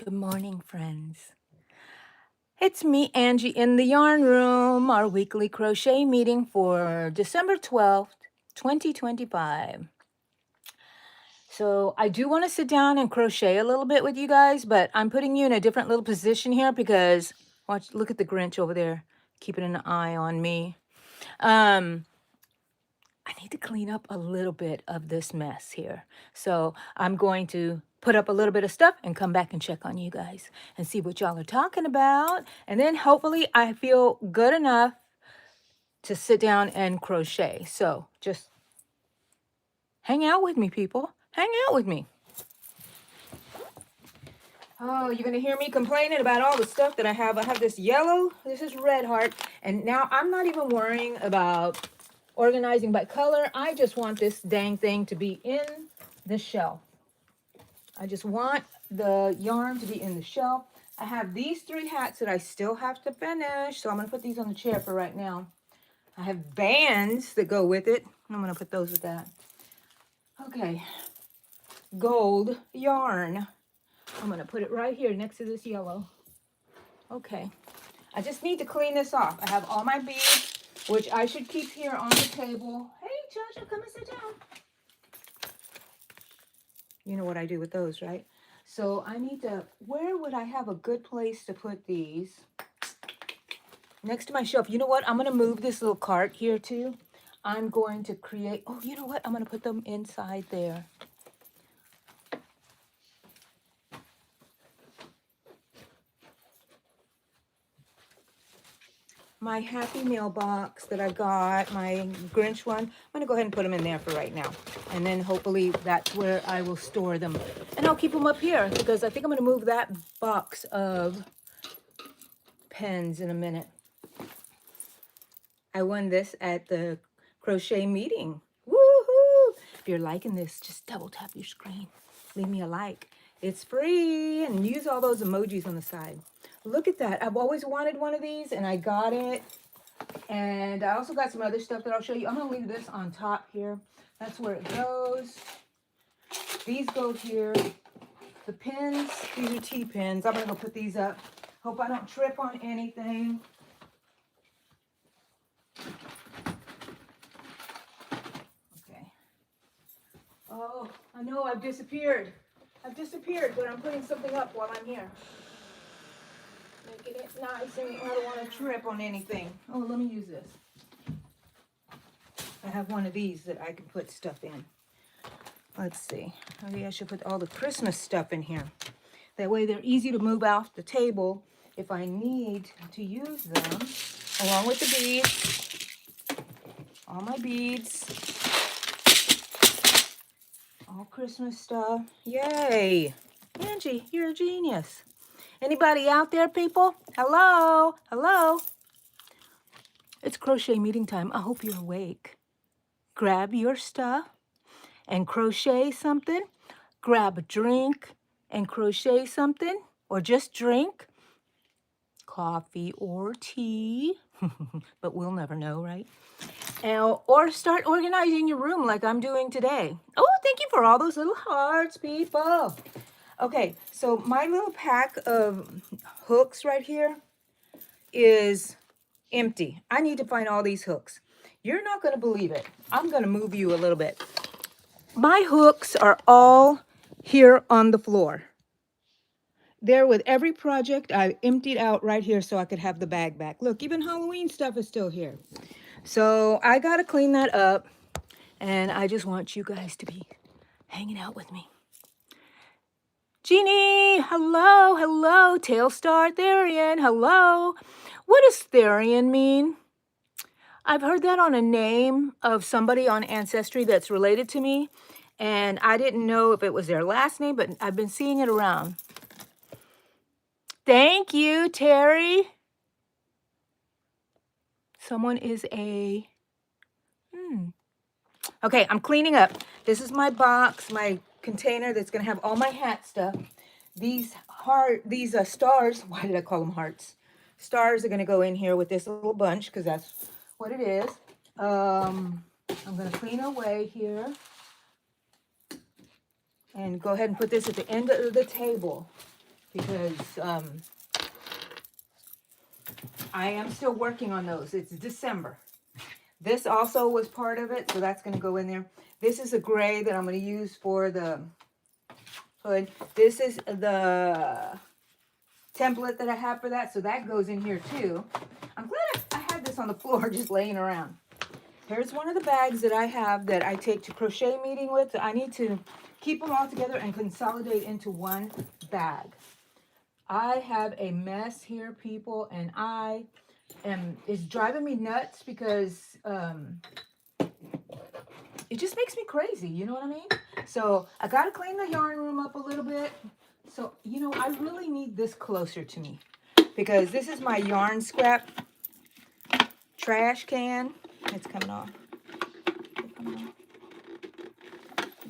Good morning, friends. It's me, Angie, in the yarn room, our weekly crochet meeting for December 12th, 2025. So, I do want to sit down and crochet a little bit with you guys, but I'm putting you in a different little position here because look at the Grinch over there, keeping an eye on me. Um, I need to clean up a little bit of this mess here. So I'm going to put up a little bit of stuff and come back and check on you guys and see what y'all are talking about. And then hopefully I feel good enough to sit down and crochet. So just hang out with me, people. Hang out with me. Oh, you're going to hear me complaining about all the stuff that I have. I have this yellow, this is red heart. And now I'm not even worrying about organizing by color. I just want this dang thing to be in the shelf. I just want the yarn to be in the shelf. I have these 3 hats that I still have to finish. So I'm going to put these on the chair for right now. I have bands that go with it. I'm going to put those with that. Okay. Gold yarn. I'm going to put it right here next to this yellow. Okay. I just need to clean this off. I have all my beads, which I should keep here on the table. Hey, Joshua, come and sit down. You know what I do with those, right? So I need to, where would I have a good place to put these? Next to my shelf. You know what? I'm going to move this little cart here too. I'm going to create, oh, you know what? I'm going to put them inside there. My Happy Meal box that I got, my Grinch one, I'm going to go ahead and put them in there for right now. And then hopefully that's where I will store them. And I'll keep them up here because I think I'm going to move that box of pens in a minute. I won this at the crochet meeting. Woohoo! If you're liking this, just double tap your screen. Leave me a like. It's free. And use all those emojis on the side. Look at that. I've always wanted one of these and I got it. And I also got some other stuff that I'll show you. I'm going to leave this on top here. That's where it goes. These go here. The pins, these are T-pins. I'm going to go put these up. Hope I don't trip on anything. Oh, I know I've disappeared. I've disappeared, but I'm putting something up while I'm here. Making it nice and I don't want to trip on anything. Oh, let me use this. I have one of these that I can put stuff in. Let's see. Maybe I should put all the Christmas stuff in here. That way they're easy to move off the table if I need to use them. Along with the beads. All my beads. All Christmas stuff. Yay. Angie, you're a genius. Anybody out there, people? Hello? Hello? It's crochet meeting time. I hope you're awake. Grab your stuff and crochet something. Grab a drink and crochet something. Or just drink. Coffee or tea. But we'll never know, right? Or start organizing your room like I'm doing today. Oh, thank you for all those little hearts, people. Okay, so my little pack of hooks right here is empty. I need to find all these hooks. You're not going to believe it. I'm going to move you a little bit. My hooks are all here on the floor. There with every project I emptied out right here so I could have the bag back. Look, even Halloween stuff is still here. So I got to clean that up. And I just want you guys to be hanging out with me. Jeannie, hello, hello. Tailstar Therian, hello. What does Therian mean? I've heard that on a name of somebody on Ancestry that's related to me. And I didn't know if it was their last name, but I've been seeing it around. Thank you, Terry. Someone is a... Okay, I'm cleaning up. This is my box, my container that's going to have all my hat stuff. These stars, why did I call them hearts? Stars are going to go in here with this little bunch because that's what it is. I'm going to clean away here. And go ahead and put this at the end of the table. because I am still working on those. It's December. This also was part of it, so that's going to go in there. This is a gray that I'm going to use for the hood. This is the template that I have for that, so that goes in here too. I'm glad I had this on the floor just laying around. Here's one of the bags that I have that I take to crochet meeting with. I need to keep them all together and consolidate into one bag. I have a mess here, people, and it's driving me nuts because it just makes me crazy, you know what I mean? So I got to clean the yarn room up a little bit. So, you know, I really need this closer to me because this is my yarn scrap trash can. It's coming off.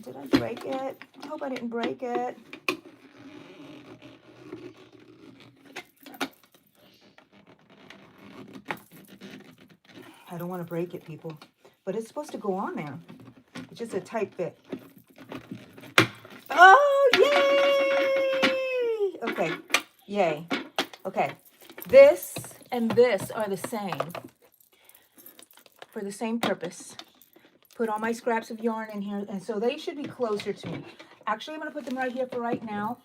Did I break it? I hope I didn't break it. I don't want to break it, people. But it's supposed to go on there. It's just a tight fit. Oh, yay! Okay, yay. Okay, this and this are the same. For the same purpose. Put all my scraps of yarn in here, and so they should be closer to me. Actually, I'm going to put them right here for right now.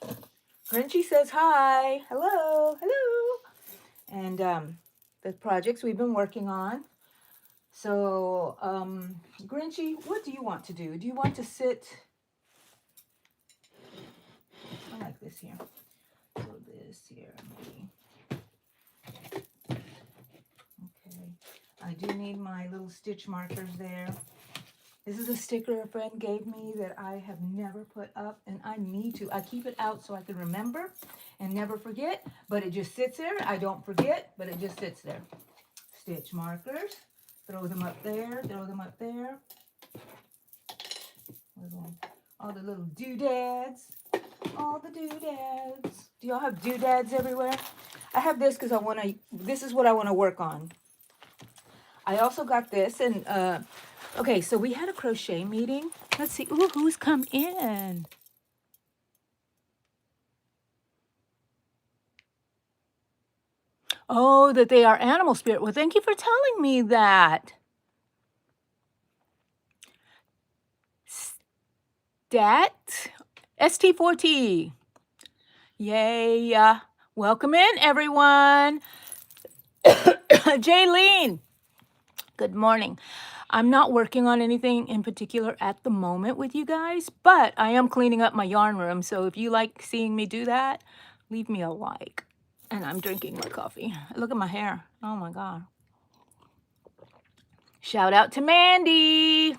Grinchy says hi. Hello, hello. And the projects we've been working on. So, Grinchy, what do you want to do? Do you want to sit? I like this here. So this here, maybe. Okay. I do need my little stitch markers there. This is a sticker a friend gave me that I have never put up, and I need to. I keep it out so I can remember and never forget, but it just sits there. I don't forget, but it just sits there. Stitch markers. Throw them up there. Throw them up there. All the little doodads. All the doodads. Do y'all have doodads everywhere? I have this because this is what I want to work on. I also got this, and okay, so we had a crochet meeting. Let's see. Ooh, who's come in? Oh, that they are animal spirit. Well, thank you for telling me that. Stat ST4T. Yay. Welcome in, everyone. Jaylene. Good morning. I'm not working on anything in particular at the moment with you guys, but I am cleaning up my yarn room. So if you like seeing me do that, leave me a like. And I'm drinking my coffee. Look at my hair. Oh my God. Shout out to Mandy.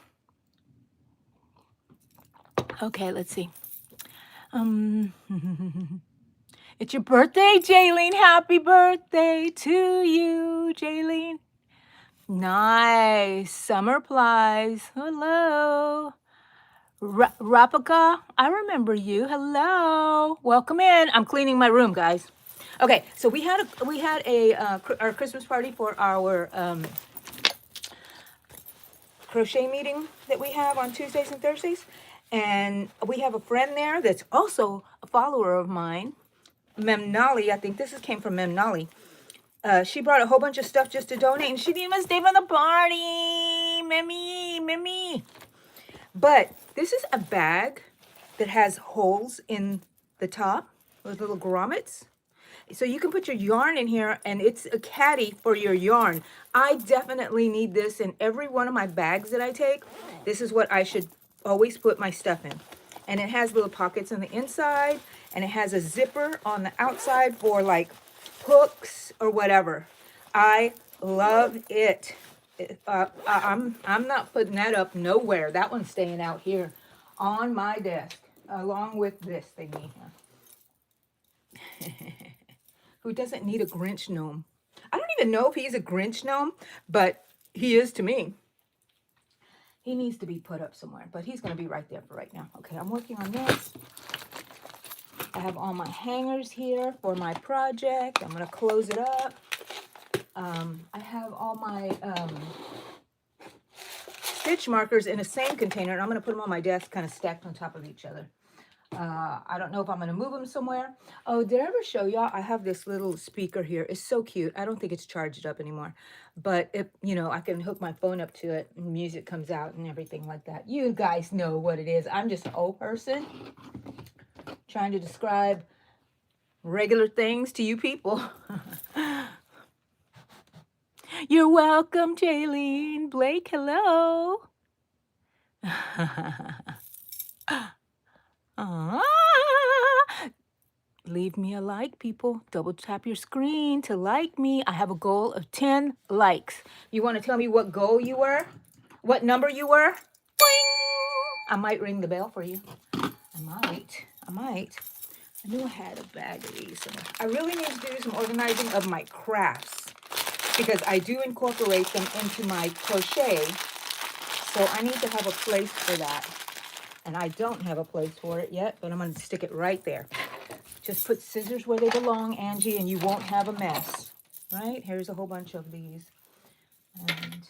Okay, let's see. It's your birthday, Jaylene. Happy birthday to you, Jaylene. Nice. Summer applies. Hello. Rapika, I remember you. Hello. Welcome in. I'm cleaning my room, guys. Okay, so we had our Christmas party for our crochet meeting that we have on Tuesdays and Thursdays, and we have a friend there that's also a follower of mine, Memnali. I think this came from Memnali. She brought a whole bunch of stuff just to donate, and she didn't even stay for the party. Mimi. But this is a bag that has holes in the top with little grommets. So you can put your yarn in here, and it's a caddy for your yarn. I definitely need this in every one of my bags that I take. This is what I should always put my stuff in. And it has little pockets on the inside, and it has a zipper on the outside for like hooks or whatever. I love it. I'm not putting that up nowhere. That one's staying out here on my desk along with this thingy. Who doesn't need a Grinch gnome? I don't even know if he's a Grinch gnome, but he is to me. He needs to be put up somewhere, but he's going to be right there for right now. Okay, I'm working on this. I have all my hangers here for my project. I'm going to close it up. I have all my stitch markers in the same container, and I'm going to put them on my desk kind of stacked on top of each other. I don't know if I'm going to move them somewhere. Oh, did I ever show y'all? I have this little speaker here. It's so cute. I don't think it's charged up anymore. But, I can hook my phone up to it and music comes out and everything like that. You guys know what it is. I'm just an old person trying to describe regular things to you people. You're welcome, Jaylene. Blake, hello. Ah, leave me a like, people. Double tap your screen to like me. I have a goal of 10 likes. You want to tell me what goal you were? What number you were? Boing! I might ring the bell for you. I might. I knew I had a bag of these somewhere. I really need to do some organizing of my crafts because I do incorporate them into my crochet. So I need to have a place for that. And I don't have a place for it yet, but I'm going to stick it right there. Just put scissors where they belong, Angie, and you won't have a mess. Right? Here's a whole bunch of these. And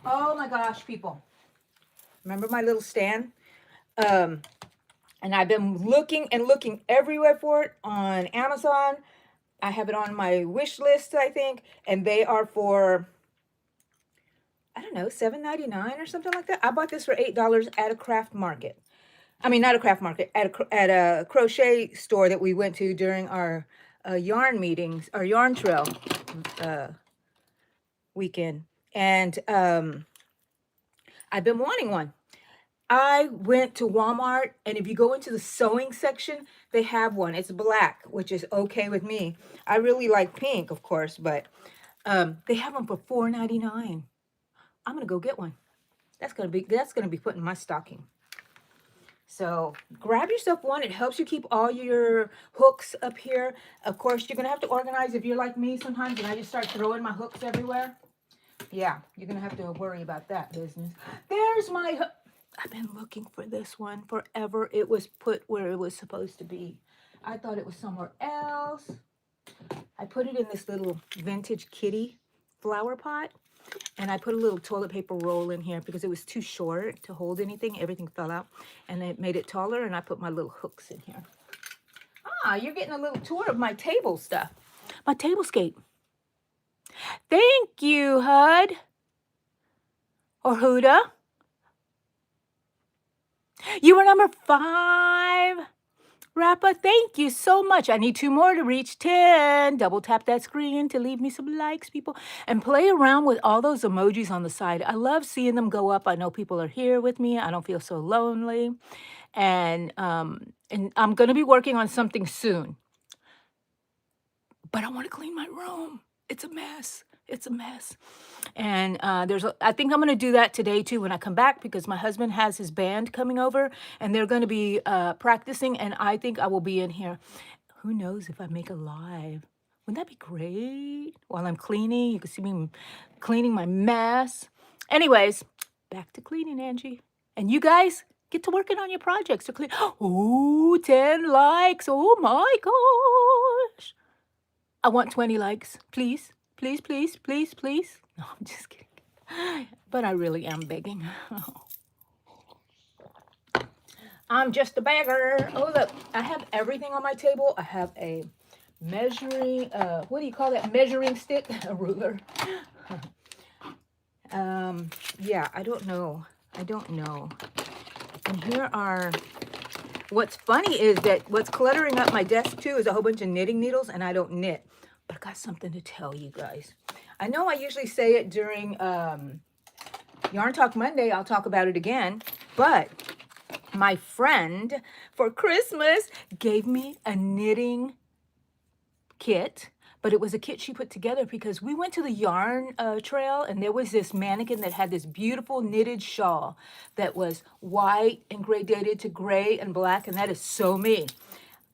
oh my gosh, people. Remember my little stand? And I've been looking and looking everywhere for it on Amazon. I have it on my wish list, I think, and they are for, I don't know, $7.99 or something like that. I bought this for $8 at a craft market. I mean, not a craft market, at a crochet store that we went to during our yarn meetings, our yarn trail weekend. And I've been wanting one. I went to Walmart, and if you go into the sewing section, they have one. It's black, which is okay with me. I really like pink, of course, but they have them for $4.99. I'm gonna go get one. That's gonna be put in my stocking. So grab yourself one. It helps you keep all your hooks up here. Of course, you're gonna have to organize if you're like me sometimes, and I just start throwing my hooks everywhere. Yeah, you're gonna have to worry about that business. There's my hook. I've been looking for this one forever. It was put where it was supposed to be. I thought it was somewhere else. I put it in this little vintage kitty flower pot, and I put a little toilet paper roll in here because it was too short to hold anything. Everything fell out, and it made it taller, and I put my little hooks in here. Ah, you're getting a little tour of my table stuff. My table scape. Thank you, Hud. Or Huda. You were number 5. Rappa, thank you so much. I need 2 more to reach 10. Double tap that screen to leave me some likes, people. And play around with all those emojis on the side. I love seeing them go up. I know people are here with me. I don't feel so lonely. And I'm going to be working on something soon. But I want to clean my room. It's a mess. It's a mess. And I think I'm going to do that today too when I come back, because my husband has his band coming over and they're going to be practicing, and I think I will be in here. Who knows if I make a live? Wouldn't that be great? While I'm cleaning, you can see me cleaning my mess. Anyways, back to cleaning, Angie. And you guys get to working on your projects. To clean. Oh, 10 likes. Oh my gosh. I want 20 likes, please. Please, please, please, please. No, I'm just kidding. But I really am begging. I'm just a beggar. Oh, look, I have everything on my table. I have a measuring, what do you call that? Measuring stick, a ruler. Yeah, I don't know. And here are, what's funny is that what's cluttering up my desk too is a whole bunch of knitting needles, and I don't knit. But I got something to tell you guys. I know I usually say it during Yarn Talk Monday. I'll talk about it again. But my friend for Christmas gave me a knitting kit. But it was a kit she put together because we went to the yarn trail, and there was this mannequin that had this beautiful knitted shawl that was white and gradated to gray and black. And that is so me.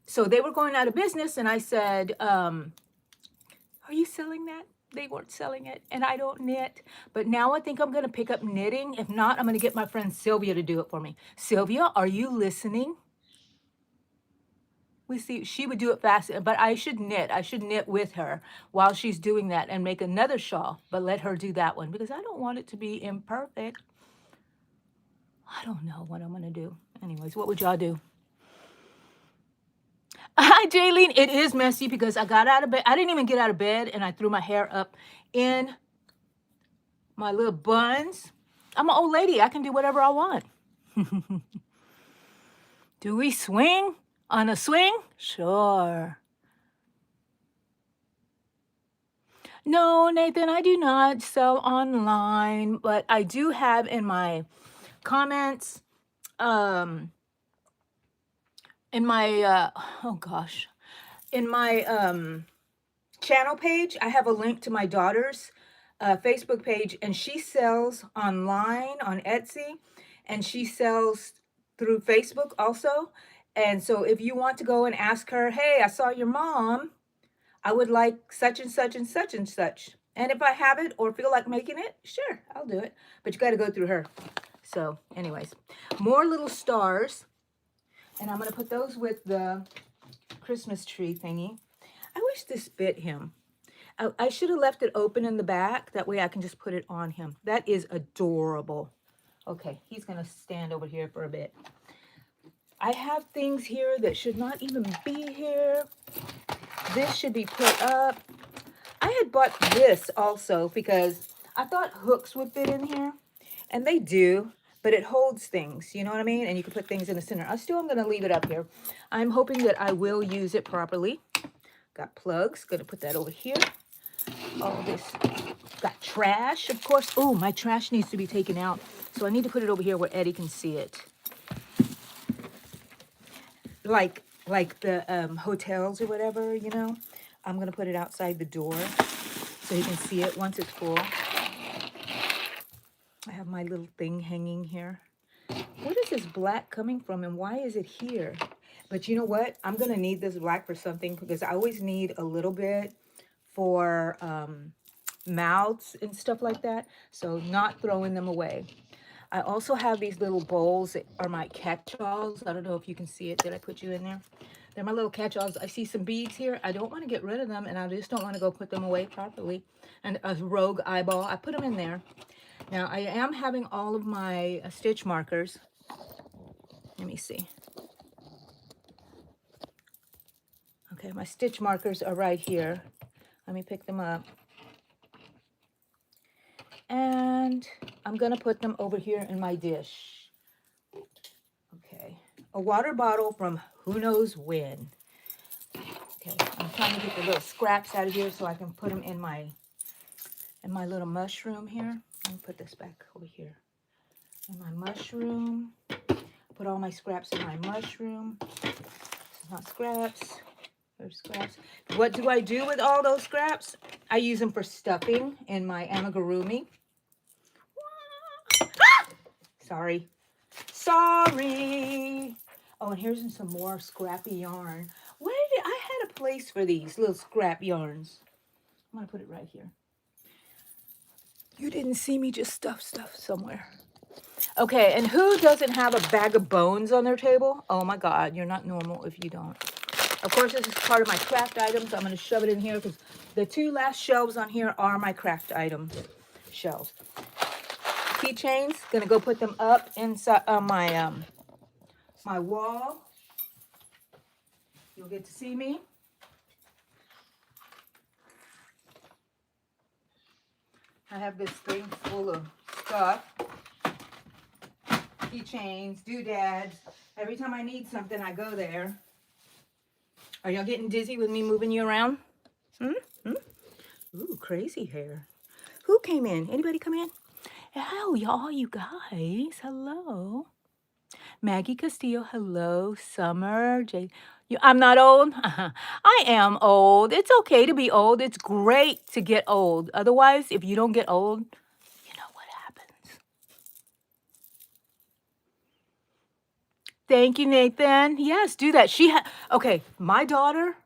So they were going out of business. And I said, are you selling that? They weren't selling it, and I don't knit. But now I think I'm going to pick up knitting. If not, I'm going to get my friend Sylvia to do it for me. Sylvia, are you listening? We see she would do it fast, but I should knit. I should knit with her while she's doing that and make another shawl, but let her do that one because I don't want it to be imperfect. I don't know what I'm going to do. Anyways, what would y'all do? Hi, Jaylene. It is messy because I got out of bed. I didn't even get out of bed, and I threw my hair up in my little buns. I'm an old lady. I can do whatever I want. Do we swing on a swing? Sure. No, Nathan, I do not sell online, but I do have in my comments, in my, oh gosh, in my channel page, I have a link to my daughter's Facebook page, and she sells online on Etsy, and she sells through Facebook also. And so if you want to go and ask her, hey, I saw your mom, I would like such and such and such and such. And if I have it or feel like making it, sure, I'll do it. But you got to go through her. So anyways, more little stars. And I'm going to put those with the Christmas tree thingy. I wish this fit him. I should have left it open in the back. That way I can just put it on him. That is adorable. Okay, he's going to stand over here for a bit. I have things here that should not even be here. This should be put up. I had bought this also because I thought hooks would fit in here. And they do, but it holds things. You know what I mean? And you can put things in the center. I still am going to leave it up here. I'm hoping that I will use it properly. Got plugs. Going to put that over here. All this. Got trash, of course. Oh, my trash needs to be taken out. So I need to put it over here where Eddie can see it. Like the hotels or whatever, you know. I'm going to put it outside the door so you can see it once it's full. I have my little thing hanging here. What is this black coming from and why is it here? But you know what? I'm going to need this black for something because I always need a little bit for mouths and stuff like that. So not throwing them away. I also have these little bowls that are my catch-alls. I don't know if you can see it. Did I put you in there? They're my little catch-alls. I see some beads here. I don't want to get rid of them, and I just don't want to go put them away properly. And a rogue eyeball. I put them in there. Now, I am having all of my stitch markers. Let me see. Okay, my stitch markers are right here. Let me pick them up. And I'm going to put them over here in my dish. Okay. A water bottle from who knows when. Okay, I'm trying to get the little scraps out of here so I can put them in my little mushroom here. Let me put this back over here. In my mushroom. Put all my scraps in my mushroom. This is not scraps. There's scraps. What do I do with all those scraps? I use them for stuffing in my amigurumi. Ah! Sorry. Sorry. Oh, and here's some more scrappy yarn. Where did I had a place for these little scrap yarns? I'm going to put it right here. You didn't see me just stuff stuff somewhere. Okay, and who doesn't have a bag of bones on their table? Oh my God, you're not normal if you don't. Of course, this is part of my craft items. I'm going to shove it in here because the two last shelves on here are my craft item shelves. Keychains, going to go put them up inside on my my wall. You'll get to see me. I have this thing full of stuff. Keychains, doodads. Every time I need something, I go there. Are y'all getting dizzy with me moving you around? Ooh, crazy hair. Who came in? Anybody come in? Oh, y'all, you guys. Hello. Maggie Castillo, hello. Summer, Jay. I'm not old. I am old. It's okay to be old. It's great to get old. Otherwise, if you don't get old, you know what happens. Thank you, Nathan. Yes, do that. Okay, my daughter,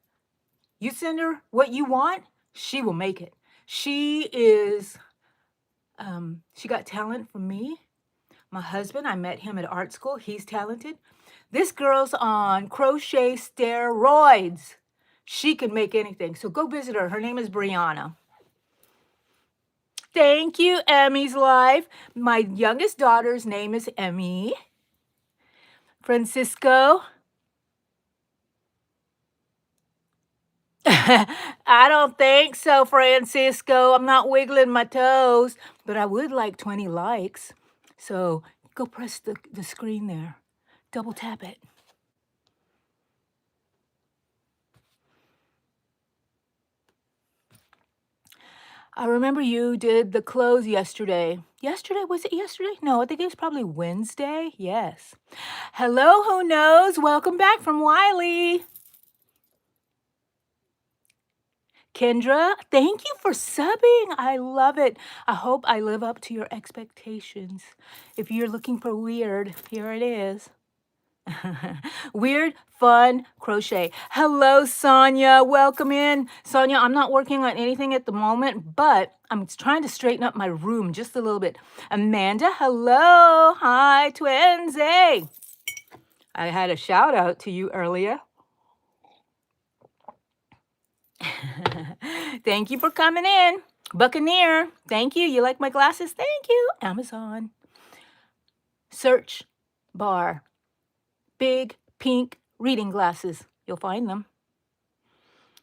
you send her what you want, she will make it. She is, she got talent from me. My husband, I met him at art school. He's talented. This girl's on crochet steroids. She can make anything. So go visit her. Her name is Brianna. Thank you, Emmy's Life. My youngest daughter's name is Emmy. Francisco. I don't think so, Francisco. I'm not wiggling my toes, but I would like 20 likes. So go press the screen there. Double tap it. I remember you did the clothes yesterday. Yesterday? Was it yesterday? No, I think it was probably Wednesday. Yes. Hello, who knows? Welcome back from Wiley. Kendra, thank you for subbing. I love it. I hope I live up to your expectations. If you're looking for weird, here it is. Weird, fun crochet. Hello, Sonia. Welcome in. Sonia, I'm not working on anything at the moment, but I'm trying to straighten up my room just a little bit. Amanda, hello. Hi, Twinsy. I had a shout out to you earlier. Thank you for coming in. Buccaneer, thank you. You like my glasses? Thank you. Amazon. Search bar. Big pink reading glasses. You'll find them.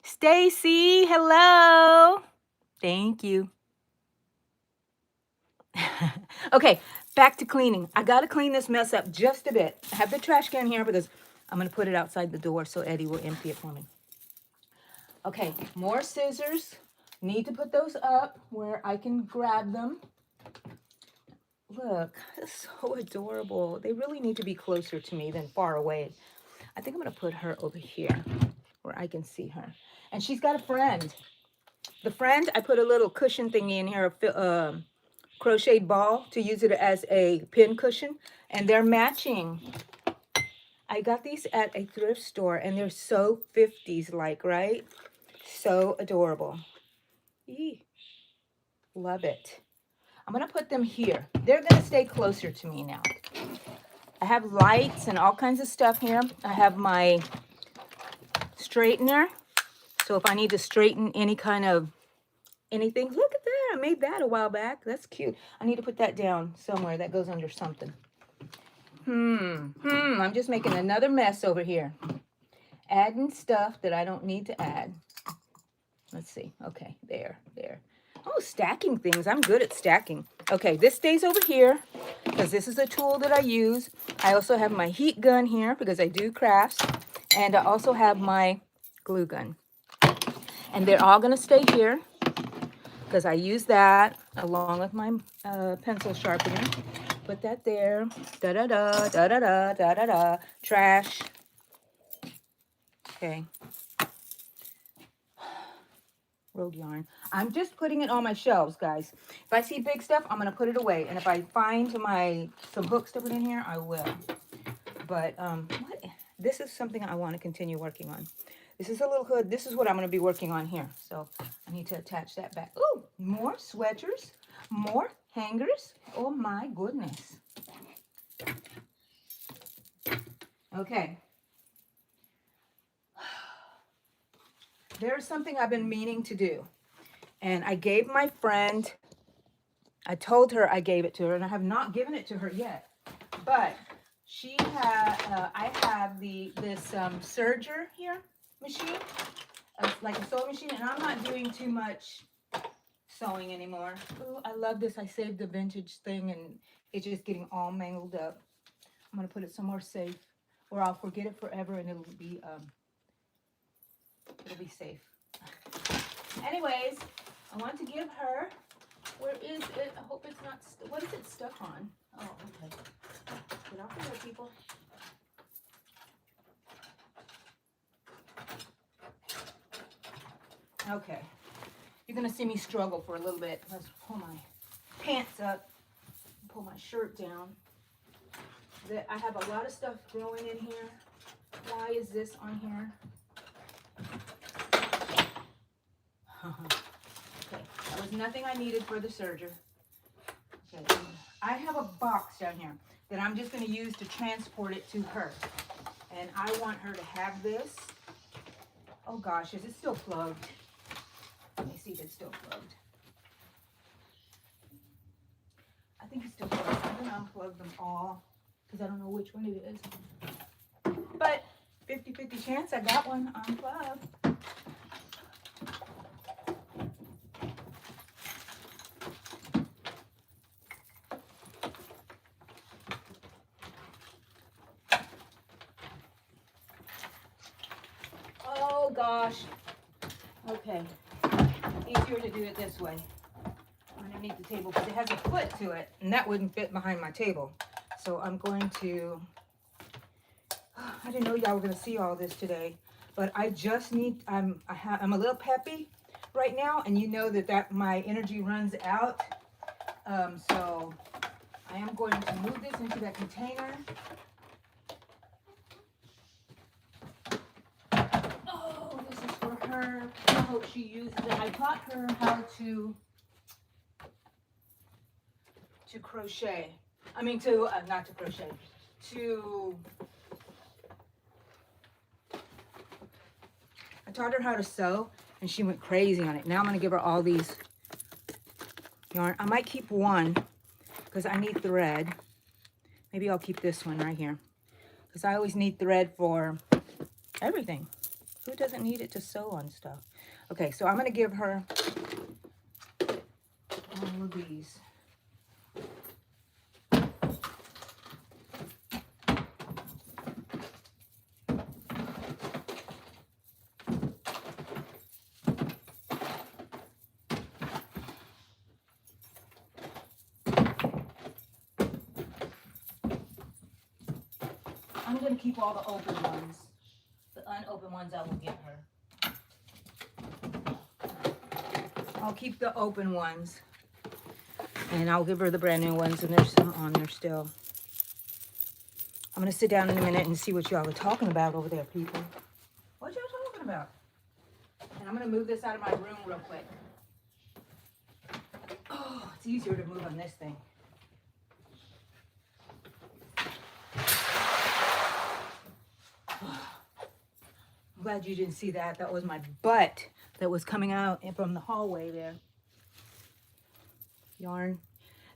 Stacy, hello. Thank you. Okay, back to cleaning. I got to clean this mess up just a bit. I have the trash can here because I'm going to put it outside the door so Eddie will empty it for me. Okay, more scissors. Need to put those up where I can grab them. Look, it's so adorable. They really need to be closer to me than far away. I think I'm going to put her over here where I can see her. And she's got a friend. The friend, I put a little cushion thingy in here, a crocheted ball to use it as a pin cushion. And they're matching. I got these at a thrift store and they're so 50s like, right? So adorable. Eee. Love it. I'm going to put them here. They're going to stay closer to me now. I have lights and all kinds of stuff here. I have my straightener. So if I need to straighten any kind of anything, look at that. I made that a while back. That's cute. I need to put that down somewhere. That goes under something. I'm just making another mess over here. Adding stuff that I don't need to add. Let's see. Okay, there. Oh, stacking things. I'm good at stacking. Okay, this stays over here because this is a tool that I use. I also have my heat gun here because I do crafts. And I also have my glue gun. And they're all going to stay here because I use that along with my pencil sharpener. Put that there. Da-da-da, da-da-da, da-da-da. Trash. Okay. Road yarn. I'm just putting it on my shelves, guys. If I see big stuff, I'm going to put it away. And if I find some hooks to put in here, I will. But this is something I want to continue working on. This is a little hood. This is what I'm going to be working on here. So I need to attach that back. Ooh, more sweaters, more hangers. Oh my goodness. Okay. There's something I've been meaning to do. And I gave my friend, I told her I gave it to her, and I have not given it to her yet. But she had, I have this serger here machine, like a sewing machine, and I'm not doing too much sewing anymore. Ooh, I love this. I saved the vintage thing, and it's just getting all mangled up. I'm going to put it somewhere safe, or I'll forget it forever, and it'll be safe. Anyways, I want to give her, where is it? I hope it's not, what is it stuck on? Oh, okay. Get off of there, people. Okay. You're going to see me struggle for a little bit. Let's pull my pants up, pull my shirt down. I have a lot of stuff growing in here. Why is this on here? Okay, that was nothing I needed for the serger. Okay, I have a box down here that I'm just going to use to transport it to her. And I want her to have this. Oh gosh, is it still plugged? Let me see if it's still plugged. I think it's still plugged. I'm gonna unplug them all because I don't know which one it is. But 50-50 chance I got one unplugged. Oh gosh. Okay. Easier to do it this way. Underneath the table because it has a foot to it and that wouldn't fit behind my table. So I'm going to, I didn't know y'all were going to see all this today, but I just need, I'm a little peppy right now, and you know that my energy runs out. So I am going to move this into that container. Oh, this is for her. I hope she uses it. I taught her how to crochet. I mean not to crochet, I taught her how to sew and she went crazy on it. Now I'm going to give her all these yarn. I might keep one because I need thread. Maybe I'll keep this one right here because I always need thread for everything. Who doesn't need it to sew on stuff? Okay, so I'm going to give her all of these. I'm going to keep all the open ones. The unopened ones I will give her. I'll keep the open ones. And I'll give her the brand new ones, and there's some on there still. I'm going to sit down in a minute and see what y'all are talking about over there, people. What y'all talking about? And I'm going to move this out of my room real quick. Oh, it's easier to move on this thing. I'm glad you didn't see that. That was my butt that was coming out from the hallway there. Yarn.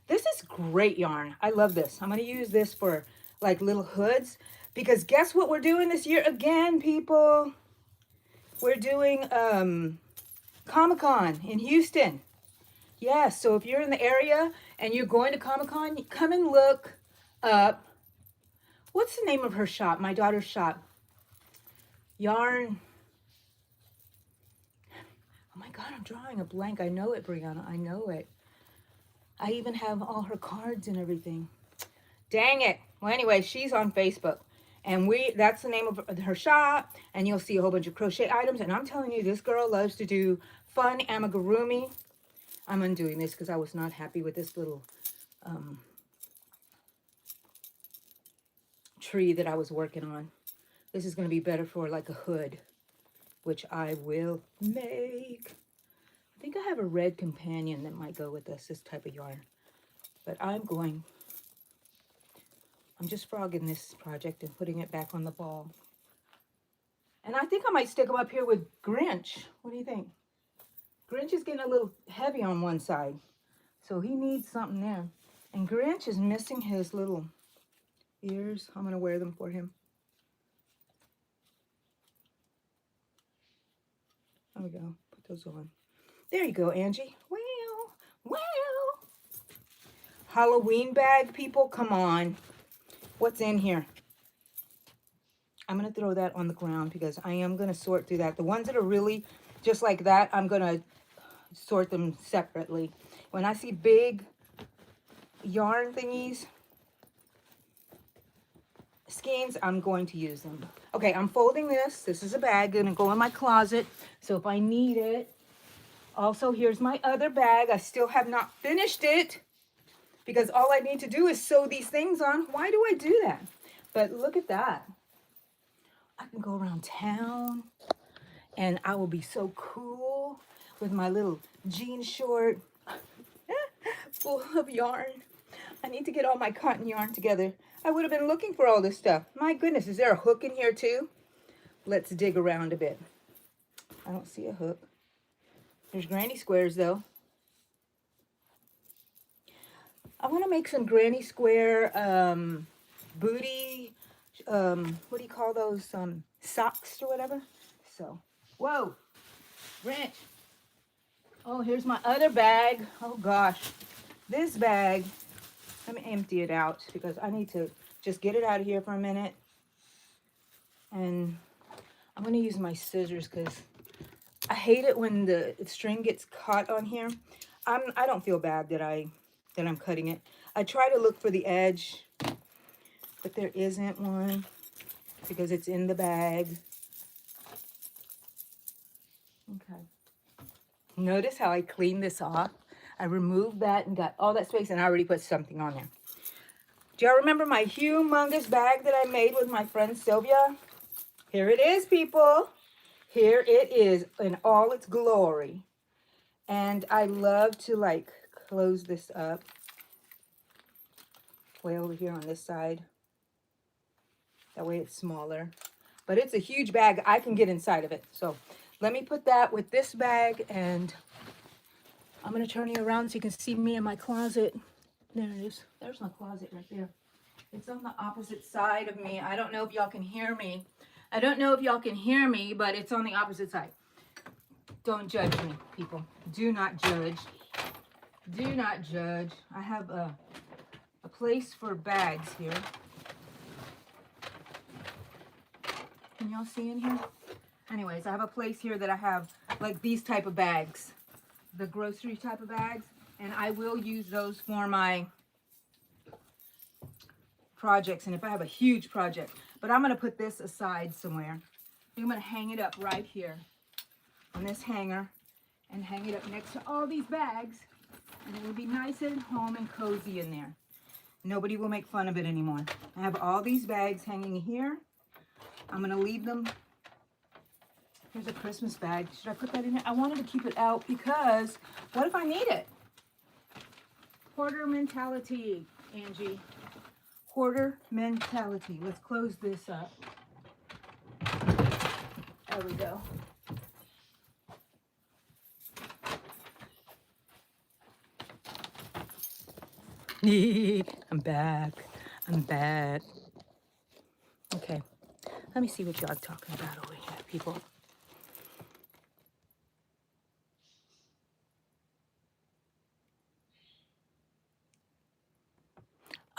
This is great yarn. I love this. I'm going to use this for like little hoods because guess what we're doing this year again, people? We're doing Comic-Con in Houston. Yes, so if you're in the area and you're going to Comic-Con, come and look up. What's the name of her shop? My daughter's shop. Yarn. Oh my God, I'm drawing a blank. I know it, Brianna. I know it. I even have all her cards and everything. Dang it. Well, anyway, she's on Facebook. And that's the name of her shop. And you'll see a whole bunch of crochet items. And I'm telling you, this girl loves to do fun amigurumi. I'm undoing this because I was not happy with this little tree that I was working on. This is going to be better for like a hood, which I will make. I think I have a red companion that might go with this type of yarn. But I'm just frogging this project and putting it back on the ball. And I think I might stick them up here with Grinch. What do you think? Grinch is getting a little heavy on one side. So he needs something there. And Grinch is missing his little ears. I'm going to wear them for him. There we go. Put those on. There you go, Angie. Well. Halloween bag, people, come on. What's in here? I'm going to throw that on the ground because I am going to sort through that. The ones that are really just like that, I'm going to sort them separately. When I see big yarn thingies, skeins, I'm going to use them. Okay, I'm folding this. This is a bag going to go in my closet. So if I need it. Also, here's my other bag. I still have not finished it because all I need to do is sew these things on. Why do I do that? But look at that. I can go around town and I will be so cool with my little jean short full of yarn. I need to get all my cotton yarn together. I would have been looking for all this stuff. My goodness, is there a hook in here too? Let's dig around a bit. I don't see a hook. There's granny squares though. want to make some granny square booty, what do you call those, socks or whatever. So, whoa, wrench. Oh, here's my other bag. Oh gosh, this bag, let me empty it out because I need to just get it out of here for a minute. And I'm going to use my scissors because I hate it when the string gets caught on here. I don't feel bad that I'm cutting it. I try to look for the edge, but there isn't one because it's in the bag. Okay. Notice how I cleaned this off? I removed that and got all that space, and I already put something on there. Do y'all remember my humongous bag that I made with my friend Sylvia? Here it is, people. Here it is in all its glory. And I love to like close this up. Way over here on this side. That way it's smaller. But it's a huge bag. I can get inside of it. So let me put that with this bag, and I'm going to turn you around so you can see me in my closet. There it is. There's my closet right there. It's on the opposite side of me. I don't know if y'all can hear me. I don't know if y'all can hear me, but it's on the opposite side. Don't judge me, people. Do not judge. Do not judge. I have a place for bags here. Can y'all see in here? Anyways, I have a place here that I have like these type of bags. The grocery type of bags. And I will use those for my projects, and if I have a huge project. But I'm going to put this aside somewhere. I'm going to hang it up right here on this hanger and hang it up next to all these bags, and it will be nice and home and cozy in there. Nobody will make fun of it anymore. I have all these bags hanging here. I'm going to leave them. Here's a Christmas bag. Should I put that in there? I wanted to keep it out because what if I need it? Hoarder mentality, Angie. Hoarder mentality. Let's close this up. There we go. I'm back. I'm back. Okay. Let me see what y'all are talking about over here, people.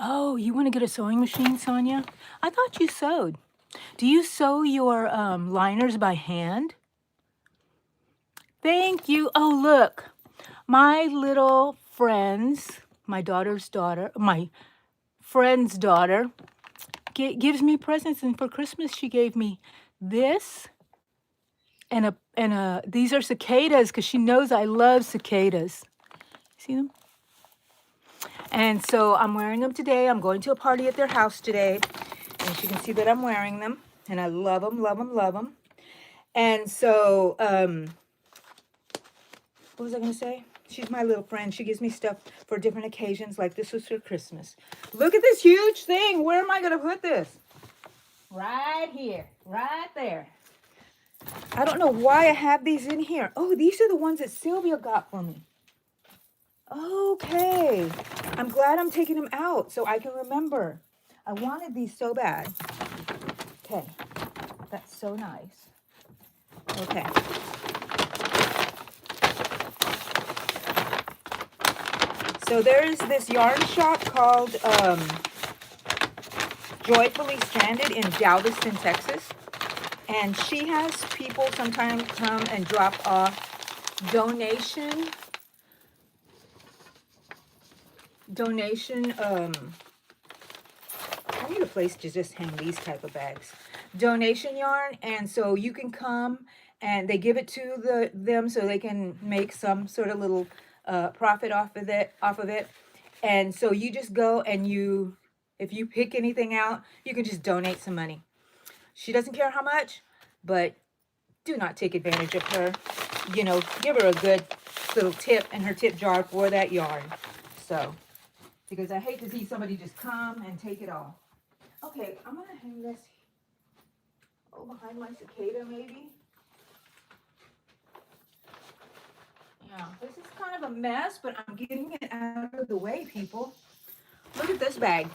Oh, you want to get a sewing machine, Sonia? I thought you sewed. Do you sew your liners by hand? Thank you. Oh, look. My little friends, my daughter's daughter, my friend's daughter, gives me presents. And for Christmas, she gave me this and these are cicadas because she knows I love cicadas. See them? And so I'm wearing them today. I'm going to a party at their house today. And you can see that I'm wearing them. And I love them, love them, love them. And so, what was I going to say? She's my little friend. She gives me stuff for different occasions. Like this was for Christmas. Look at this huge thing. Where am I going to put this? Right here. Right there. I don't know why I have these in here. Oh, these are the ones that Sylvia got for me. Okay. I'm glad I'm taking them out so I can remember. I wanted these so bad. Okay. That's so nice. Okay. So there's this yarn shop called Joyfully Stranded in Galveston, Texas. And she has people sometimes come and drop off donation, I need a place to just hang these type of bags. Donation yarn, and so you can come and they give it to them so they can make some sort of little profit off of it. And so you just go and if you pick anything out, you can just donate some money. She doesn't care how much, but do not take advantage of her. You know, give her a good little tip in her tip jar for that yarn. So, because I hate to see somebody just come and take it all. Okay, I'm going to hang this behind my cicada maybe. Yeah, this is kind of a mess, but I'm getting it out of the way, people. Look at this bag.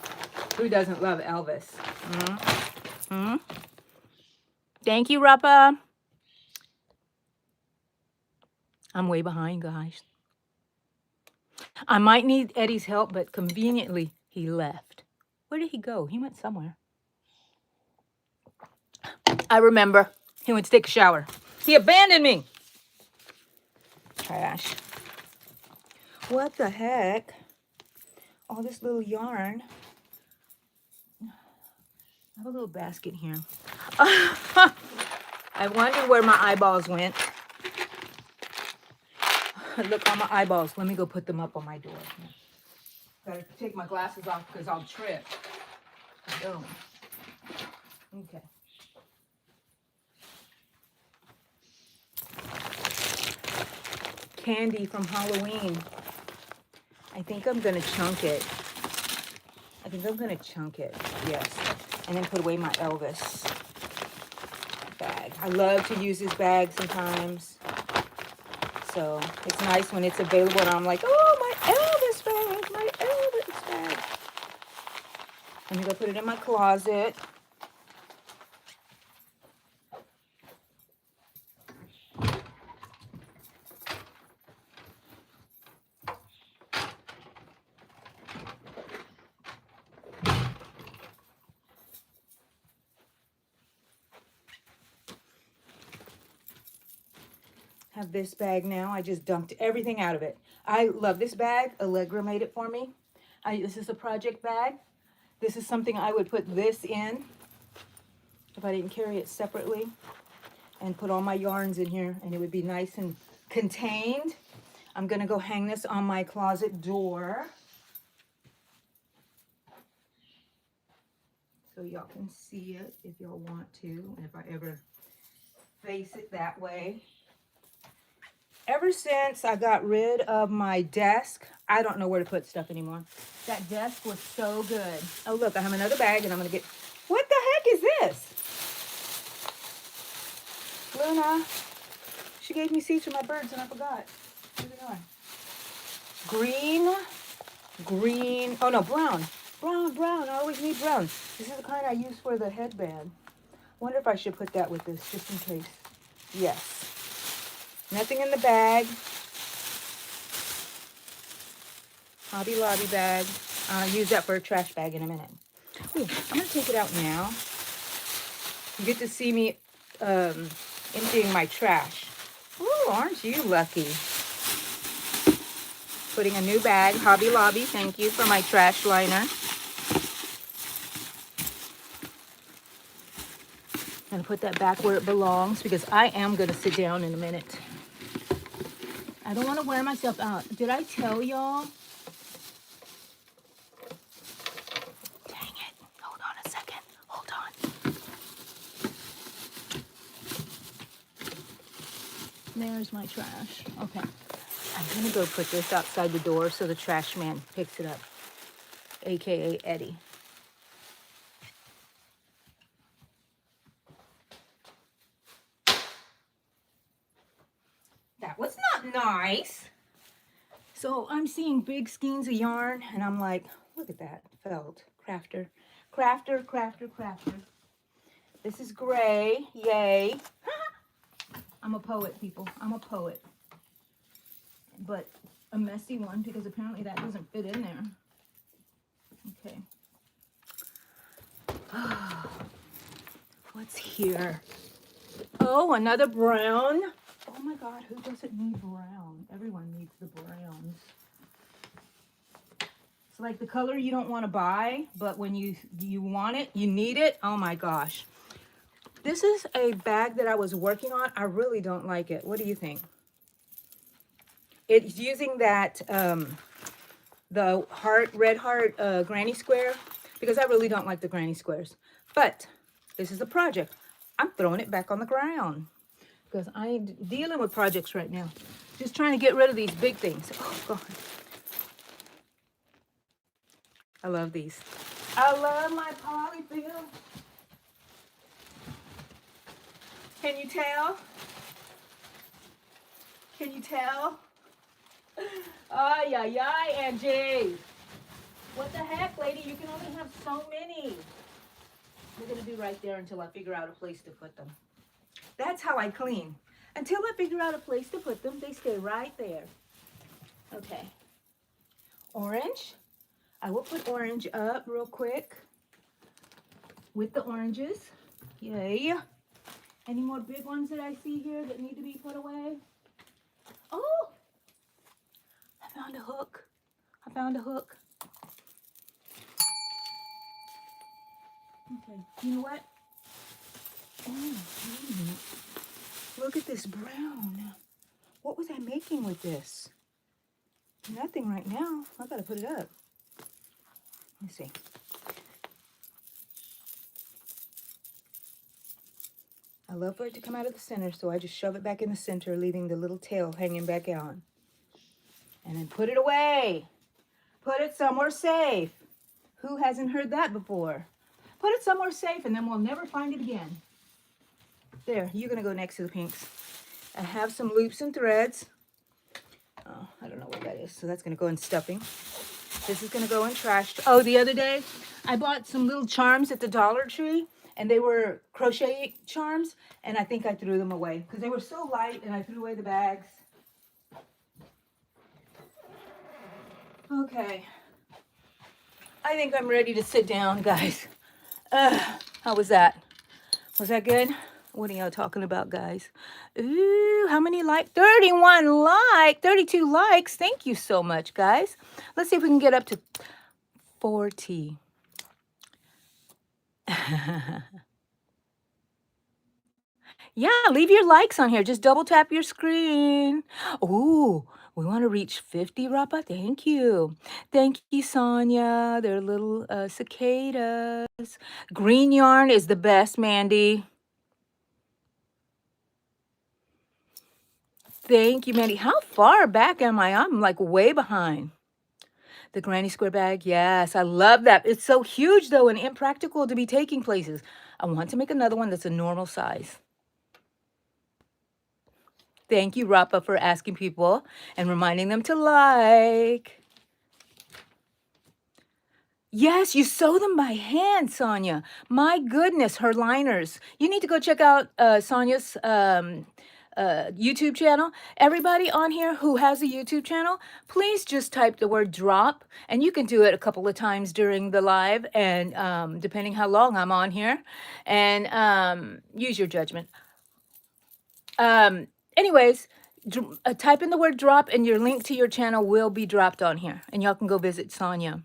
Who doesn't love Elvis? Thank you, Rappa. I'm way behind, guys. I might need Eddie's help, but conveniently, he left. Where did he go? He went somewhere. I remember. He went to take a shower. He abandoned me. Trash. What the heck? All this little yarn. I have a little basket here. I wondered where my eyeballs went. Look, all my eyeballs. Let me go put them up on my door. Gotta take my glasses off because I'll trip. Boom. Okay. Candy from Halloween. I think I'm gonna chunk it. Yes. And then put away my Elvis bag. I love to use this bag sometimes. So it's nice when it's available and I'm like, oh, my Elvis bag, my Elvis bag. Let me go put it in my closet. Have this bag now. I just dumped everything out of it. I love this bag. Allegra made it for me. This is a project bag. This is something I would put this in if I didn't carry it separately, and put all my yarns in here, and it would be nice and contained. I'm gonna go hang this on my closet door so y'all can see it if y'all want to, and if I ever face it that way. Ever since I got rid of my desk, I don't know where to put stuff anymore. That desk was so good. Oh, look, I have another bag, and I'm going to get... What the heck is this? Luna. She gave me seeds for my birds, and I forgot. Where's it going? Green. Oh, no, brown. Brown. I always need brown. This is the kind I use for the headband. Wonder if I should put that with this, just in case. Yes. Nothing in the bag. Hobby Lobby bag. I'll use that for a trash bag in a minute. Ooh, I'm going to take it out now. You get to see me emptying my trash. Ooh, aren't you lucky? Putting a new bag. Hobby Lobby, thank you for my trash liner. I'm going to put that back where it belongs because I am going to sit down in a minute. I don't want to wear myself out. Did I tell y'all? Dang it. Hold on a second. Hold on. There's my trash. Okay. I'm going to go put this outside the door so the trash man picks it up, a.k.a. Eddie. That was not nice. So I'm seeing big skeins of yarn, and I'm like, look at that. Felt. Crafter. This is gray. Yay. I'm a poet, people. I'm a poet. But a messy one, because apparently that doesn't fit in there. Okay. What's here? Oh, another brown. Oh my God, who doesn't need brown? Everyone needs the browns. It's like the color you don't want to buy, but when you want it, you need it. Oh my gosh. This is a bag that I was working on. I really don't like it. What do you think? It's using that, the red heart granny square, because I really don't like the granny squares. But this is a project. I'm throwing it back on the ground because I'm dealing with projects right now. Just trying to get rid of these big things. Oh, God. I love these. I love my polyfill. Can you tell? Can you tell? Ay, ay, ay, Angie. What the heck, lady? You can only have so many. They're going to be right there until I figure out a place to put them. That's how I clean. Until I figure out a place to put them, they stay right there. Okay. Orange. I will put orange up real quick with the oranges. Yay. Any more big ones that I see here that need to be put away? Oh, I found a hook. I found a hook. Okay, you know what? Oh, look at this brown. What was I making with this? Nothing right now. I gotta put it up. Let me see. I love for it to come out of the center, so I just shove it back in the center, leaving the little tail hanging back on. And then put it away. Put it somewhere safe. Who hasn't heard that before? Put it somewhere safe, and then we'll never find it again. There, you're gonna go next to the pinks. I have some loops and threads. Oh, I don't know what that is, so that's gonna go in stuffing. This is gonna go in trash. Oh, the other day, I bought some little charms at the Dollar Tree, and they were crochet charms, and I think I threw them away because they were so light, and I threw away the bags. Okay. I think I'm ready to sit down, guys. How was that? Was that good? What are y'all talking about, guys? Ooh, how many likes? 31 likes, 32 likes. Thank you so much, guys. Let's see if we can get up to 40. Yeah, leave your likes on here. Just double tap your screen. Ooh, we want to reach 50, Rapa. Thank you. Thank you, Sonia. They're little cicadas. Green yarn is the best, Mandy. Thank you, Mandy. How far back am I? I'm like way behind. The granny square bag. Yes, I love that. It's so huge, though, and impractical to be taking places. I want to make another one that's a normal size. Thank you, Rapa, for asking people and reminding them to like. Yes, you sew them by hand, Sonia. My goodness, her liners. You need to go check out Sonia's YouTube channel. Everybody on here who has a YouTube channel, please just type the word drop, and you can do it a couple of times during the live, and depending how long I'm on here, and use your judgment. Anyways, type in the word drop, and your link to your channel will be dropped on here, and y'all can go visit Sonia.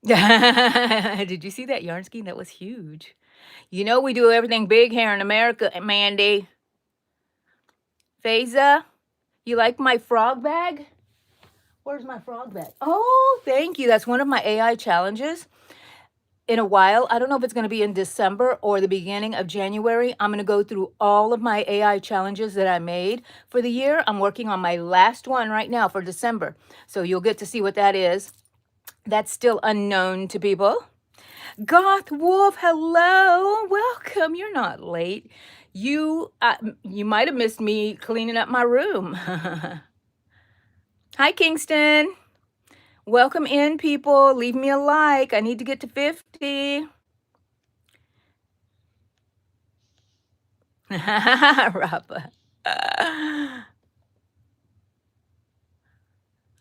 Did you see that yarn scheme? That was huge. You know we do everything big here in America, Mandy. Faiza, you like my frog bag? Where's my frog bag? Oh, thank you. That's one of my AI challenges. In a while, I don't know if it's going to be in December or the beginning of January. I'm going to go through all of my AI challenges that I made for the year. I'm working on my last one right now for December. So you'll get to see what that is. That's still unknown to people. Goth Wolf, hello. Welcome. You're not late. You might have missed me cleaning up my room. Hi, Kingston. Welcome in, people. Leave me a like. I need to get to 50. Rapa.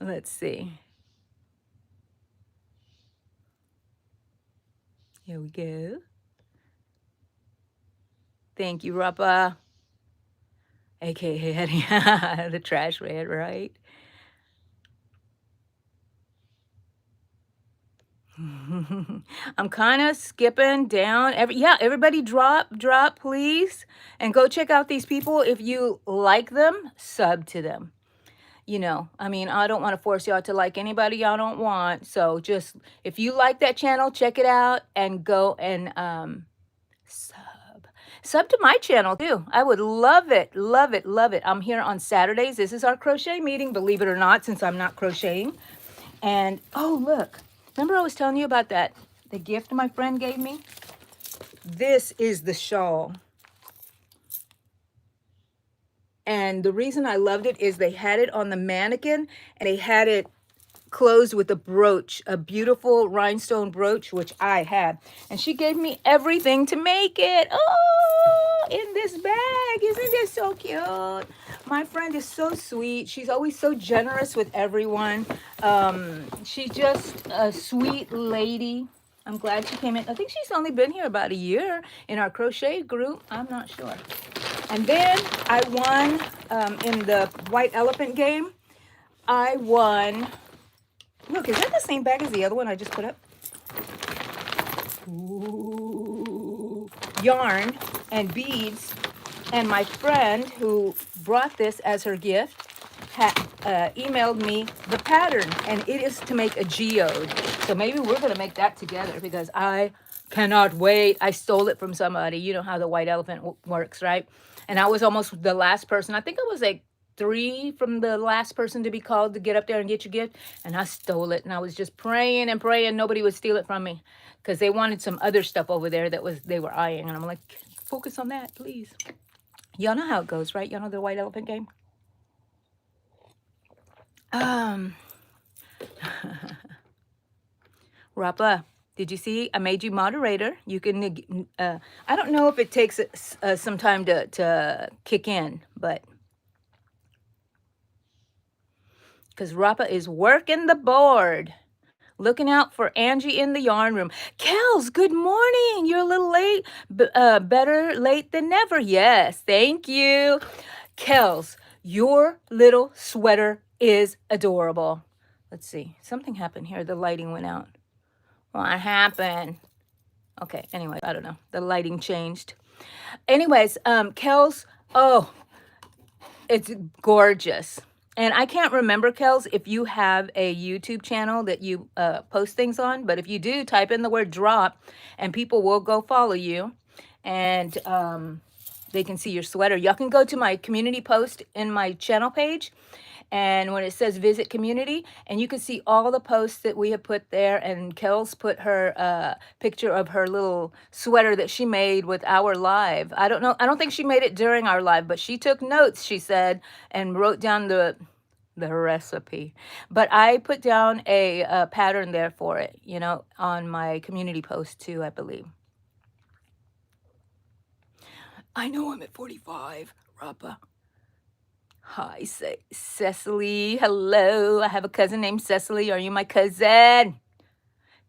Let's see. Here we go. Thank you, Rapa. AKA the trash red, right? I'm kind of skipping down. Everybody drop, please. And go check out these people. If you like them, sub to them. You know, I mean, I don't want to force y'all to like anybody y'all don't want. So just, if you like that channel, check it out and go and sub to my channel too. I would love it, love it, love it. I'm here on Saturdays. This is our crochet meeting, believe it or not, since I'm not crocheting. And oh, look, remember I was telling you about that, the gift my friend gave me? This is the shawl. And the reason I loved it is they had it on the mannequin and they had it closed with a brooch, a beautiful rhinestone brooch, which I had. And she gave me everything to make it. Oh, in this bag. Isn't this so cute? My friend is so sweet. She's always so generous with everyone. She's just a sweet lady. I'm glad she came in. I think she's only been here about a year in our crochet group. I'm not sure. And then I won in the white elephant game. I won. Look, is that the same bag as the other one I just put up? Ooh. Yarn and beads. And my friend who brought this as her gift had emailed me the pattern. And it is to make a geode. So maybe we're going to make that together because I cannot wait. I stole it from somebody. You know how the white elephant works, right? And I was almost the last person. I think I was like 3 from the last person to be called to get up there and get your gift, and I stole it. And I was just praying and praying nobody would steal it from me because they wanted some other stuff over there that was they were eyeing, and I'm like, focus on that, please. Y'all know how it goes, right? Y'all know the white elephant game. Rapa, did you see? I made you moderator. You can. I don't know if it takes some time to kick in, but. Because Rapa is working the board. Looking out for Angie in the yarn room. Kels, good morning. You're a little late. Better late than never. Yes, thank you. Kels, your little sweater is adorable. Let's see. Something happened here. The lighting went out. What happened? Okay, anyway, I don't know. The lighting changed. Anyways, Kels, oh, it's gorgeous. And I can't remember, Kels, if you have a YouTube channel that you post things on. But if you do, type in the word drop and people will go follow you. And they can see your sweater. Y'all can go to my community post in my channel page. And when it says visit community, and you can see all the posts that we have put there. And Kels put her picture of her little sweater that she made with our live. I don't know. I don't think she made it during our live, but she took notes, she said, and wrote down the recipe. But I put down a pattern there for it, you know, on my community post too, I believe. I know I'm at 45, Rapa. Hi, Cecily. Hello. I have a cousin named Cecily. Are you my cousin?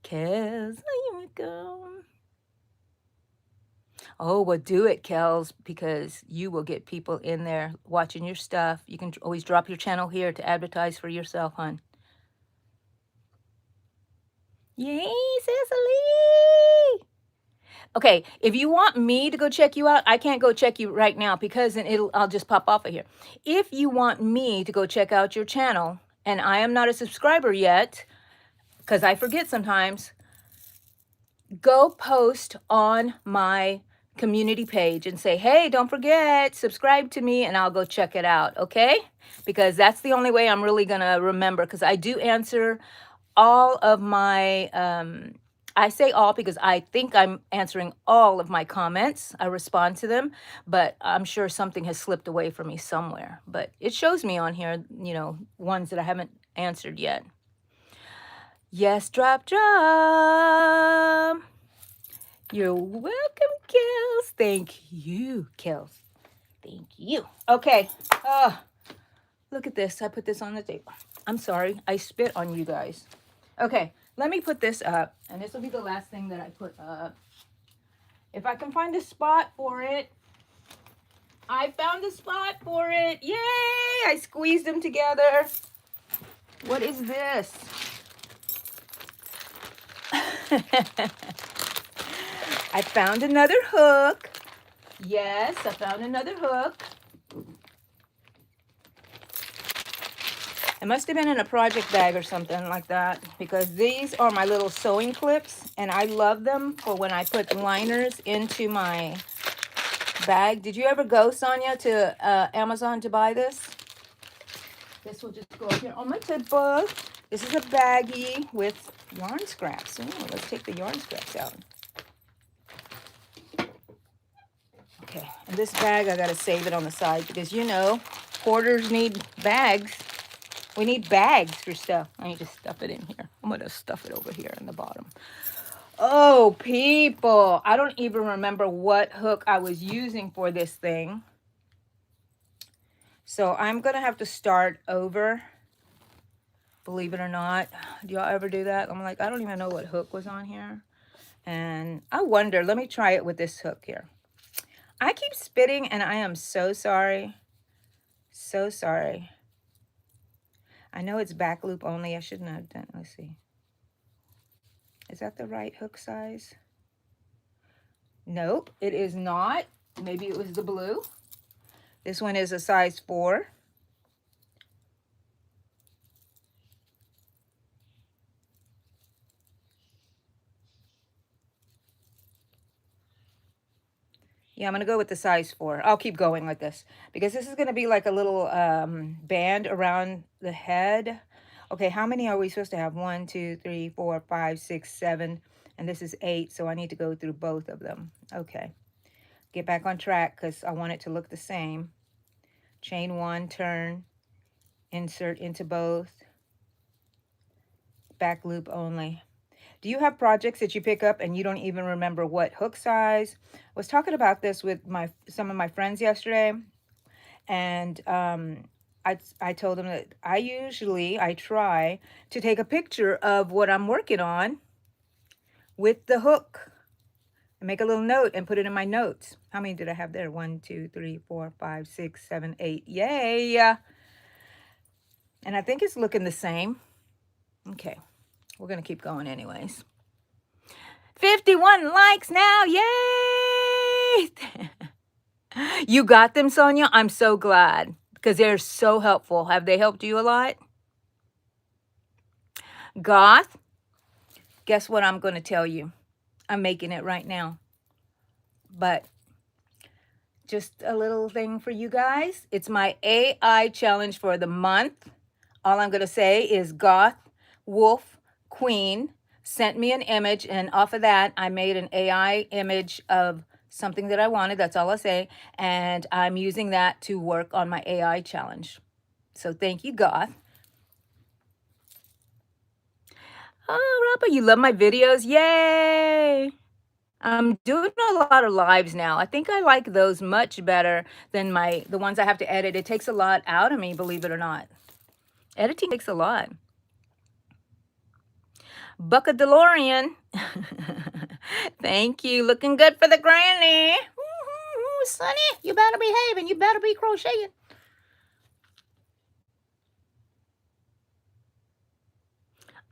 Kels, here we go. Oh, well, do it, Kels, because you will get people in there watching your stuff. You can always drop your channel here to advertise for yourself, hon. Yay, Cecily! Okay, if you want me to go check you out, I can't go check you right now because then I'll just pop off of here. If you want me to go check out your channel, and I am not a subscriber yet, because I forget sometimes, go post on my community page and say, hey, don't forget, subscribe to me, and I'll go check it out, okay? Because that's the only way I'm really going to remember, because I do answer all of my... I say all because I think I'm answering all of my comments. I respond to them, but I'm sure something has slipped away from me somewhere. But it shows me on here, you know, ones that I haven't answered yet. Yes, drop. You're welcome, Kels. Thank you, Kels. Thank you. Okay. Look at this. I put this on the table. I'm sorry. I spit on you guys. Okay. Let me put this up, and this will be the last thing that I put up. If I can find a spot for it. I found a spot for it. Yay! I squeezed them together. What is this? I found another hook. Yes, I found another hook. It must have been in a project bag or something like that, because these are my little sewing clips, and I love them for when I put liners into my bag. Did you ever go, Sonia, to Amazon to buy this? This will just go up here on my tip book. This is a baggie with yarn scraps. Ooh, let's take the yarn scraps out. Okay, and this bag, I gotta save it on the side because you know, hoarders need bags. We need bags for stuff. I need to stuff it in here. I'm gonna stuff it over here in the bottom. Oh, people, I don't even remember what hook I was using for this thing. So I'm gonna have to start over, believe it or not. Do y'all ever do that? I'm like, I don't even know what hook was on here. And I wonder, let me try it with this hook here. I keep spitting and I am so sorry. So sorry. I know it's back loop only. I shouldn't have done, let's see. Is that the right hook size? Nope, it is not. Maybe it was the blue. This one is a size 4. Yeah, I'm going to go with the size 4. I'll keep going with this because this is going to be like a little band around the head. Okay, how many are we supposed to have? 1, 2, 3, 4, 5, 6, 7. And this is 8, so I need to go through both of them. Okay, get back on track because I want it to look the same. Chain 1, turn, insert into both, back loop only. Do you have projects that you pick up and you don't even remember what hook size? I was talking about this with some of my friends yesterday, and I told them that I try to take a picture of what I'm working on with the hook and make a little note and put it in my notes. How many did I have there? 1, 2, 3, 4, 5, 6, 7, 8. Yay! And I think it's looking the same. Okay, we're gonna keep going anyways. 51 likes now. Yay! You got them, Sonia? I'm so glad because they're so helpful. Have they helped you a lot? Goth, guess what I'm going to tell you? I'm making it right now. But just a little thing for you guys. It's my AI challenge for the month. All I'm going to say is Goth Wolf Queen sent me an image, and off of that, I made an AI image of something that I wanted. That's all I say. And I'm using that to work on my AI challenge. So thank you, Goth. Oh, Rappa, you love my videos? Yay! I'm doing a lot of lives now. I think I like those much better than the ones I have to edit. It takes a lot out of me, believe it or not. Editing takes a lot. Bucket DeLorean. Thank you. Looking good for the granny. Sonny, you better behave and you better be crocheting.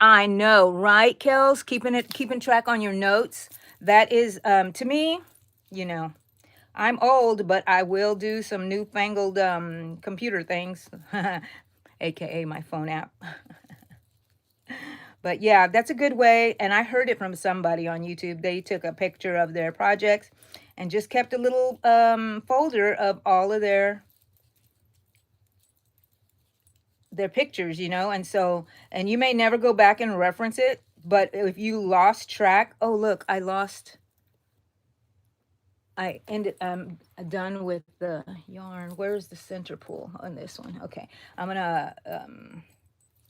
I know, right, Kels? Keeping track on your notes. That is, to me, you know, I'm old, but I will do some newfangled computer things, aka my phone app. But yeah, that's a good way. And I heard it from somebody on YouTube. They took a picture of their projects and just kept a little folder of all of their pictures, you know. And so, and you may never go back and reference it, but if you lost track, oh look, I ended done with the yarn. Where's the center pull on this one? Okay, I'm gonna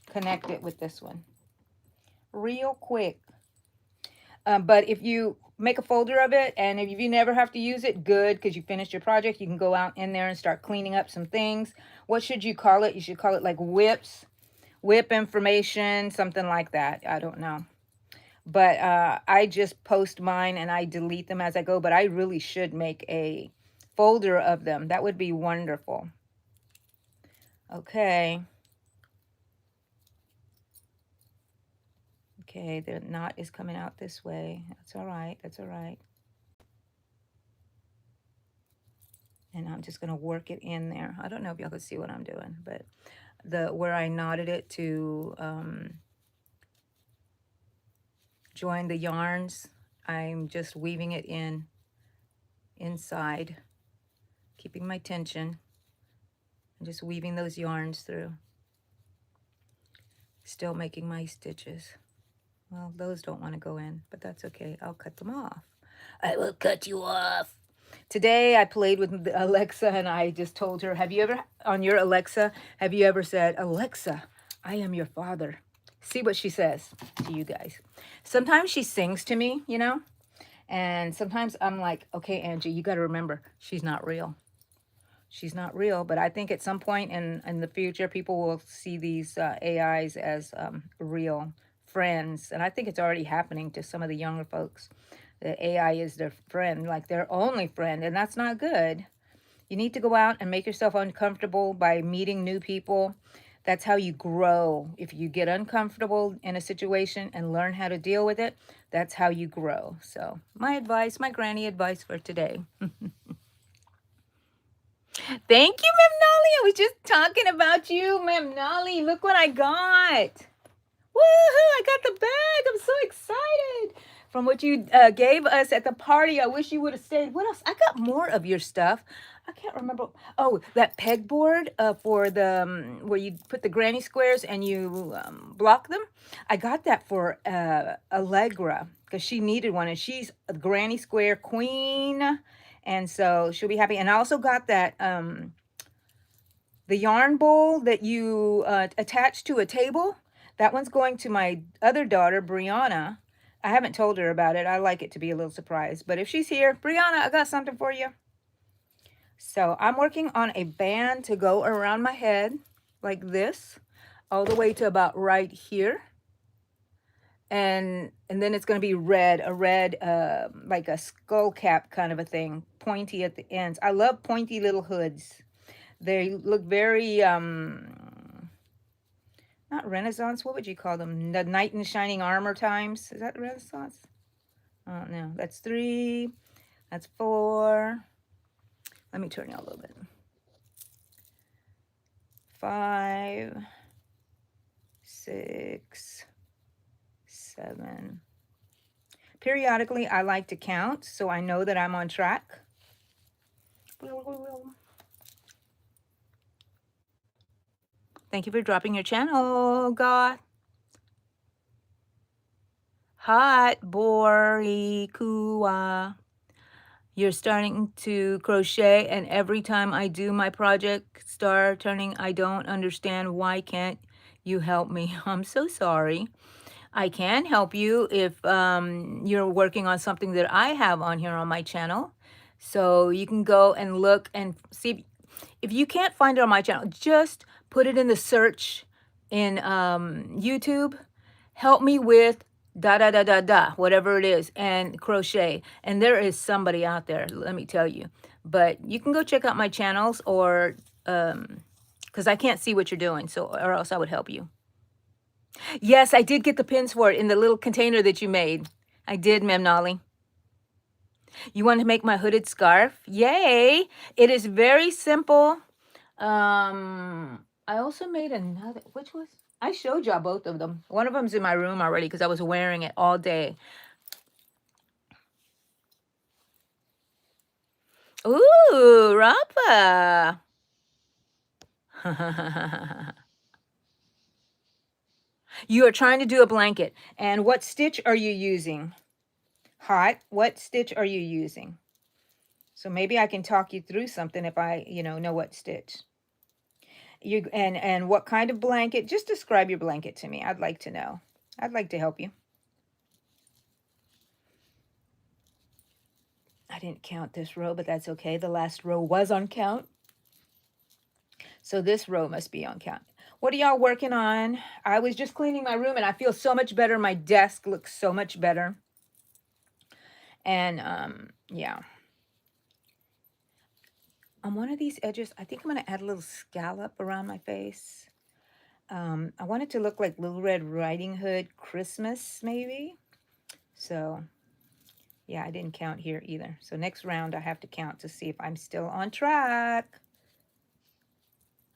connect it with this one real quick. But if you make a folder of it, and if you never have to use it, good, because you finished your project, you can go out in there and start cleaning up some things. What should you call it? You should call it like whip information, something like that. I don't know. But I just post mine and I delete them as I go. But I really should make a folder of them. That would be wonderful. Okay. Okay, the knot is coming out this way. That's all right. That's all right. And I'm just going to work it in there. I don't know if y'all can see what I'm doing, but where I knotted it to join the yarns, I'm just weaving it inside, keeping my tension, and just weaving those yarns through. Still making my stitches. Well, those don't want to go in, but that's okay. I'll cut them off. I will cut you off. Today I played with Alexa and I just told her, have you ever, on your Alexa, have you ever said, Alexa, I am your father? See what she says to you guys. Sometimes she sings to me, you know, and sometimes I'm like, okay, Angie, you got to remember, she's not real. She's not real, but I think at some point in the future, people will see these AIs as real friends. And I think it's already happening to some of the younger folks. The AI is their friend, like their only friend, and that's not good. You need to go out and make yourself uncomfortable by meeting new people. That's how you grow. If you get uncomfortable in a situation and learn how to deal with it, that's how you grow. So my advice, my granny advice for today. Thank you, Ma'am Nolly. I was just talking about you, Ma'am Nolly. Look what I got. Woohoo! I got the bag. I'm so excited. From what you gave us at the party. I wish you would have stayed. What else? I got more of your stuff. I can't remember. Oh, that pegboard for the where you put the granny squares and you block them. I got that for Allegra because she needed one, and she's a granny square queen, and so she'll be happy. And I also got that the yarn bowl that you attach to a table. That one's going to my other daughter, Brianna. I haven't told her about it. I like it to be a little surprise. But if she's here, Brianna, I got something for you. So I'm working on a band to go around my head like this, all the way to about right here. And then it's going to be red, a red, like a skull cap kind of a thing, pointy at the ends. I love pointy little hoods. They look very, not Renaissance, what would you call them? The knight in shining armor times. Is that Renaissance? Oh, no, that's 3, that's 4. Let me turn you a little bit. 5, 6, 7. Periodically, I like to count so I know that I'm on track. Thank you for dropping your channel, God. Hot Boricua. You're starting to crochet, and every time I do my project star turning, I don't understand. Why can't you help me? I'm so sorry. I can help you if you're working on something that I have on here on my channel. So you can go and look and see. If you can't find it on my channel, just put it in the search in YouTube. Help me with whatever it is, and crochet. And there is somebody out there, let me tell you. But you can go check out my channels, or because I can't see what you're doing, so or else I would help you. Yes, I did get the pins for it in the little container that you made. I did, Ma'am Nolly. You want to make my hooded scarf? Yay! It is very simple. I also made another, which was, I showed y'all both of them. One of them's in my room already because I was wearing it all day. Ooh, Rapa. You are trying to do a blanket. And what stitch are you using? Hot, what stitch are you using? So maybe I can talk you through something if I, know what stitch. And what kind of blanket? Just describe your blanket to me. I'd like to know. I'd like to help you. I didn't count this row, but that's okay. The last row was on count. So this row must be on count. What are y'all working on? I was just cleaning my room and I feel so much better. My desk looks so much better. And yeah. On one of these edges, I think I'm going to add a little scallop around my face. I want it to look like Little Red Riding Hood Christmas, maybe. So, yeah, I didn't count here either. So next round, I have to count to see if I'm still on track.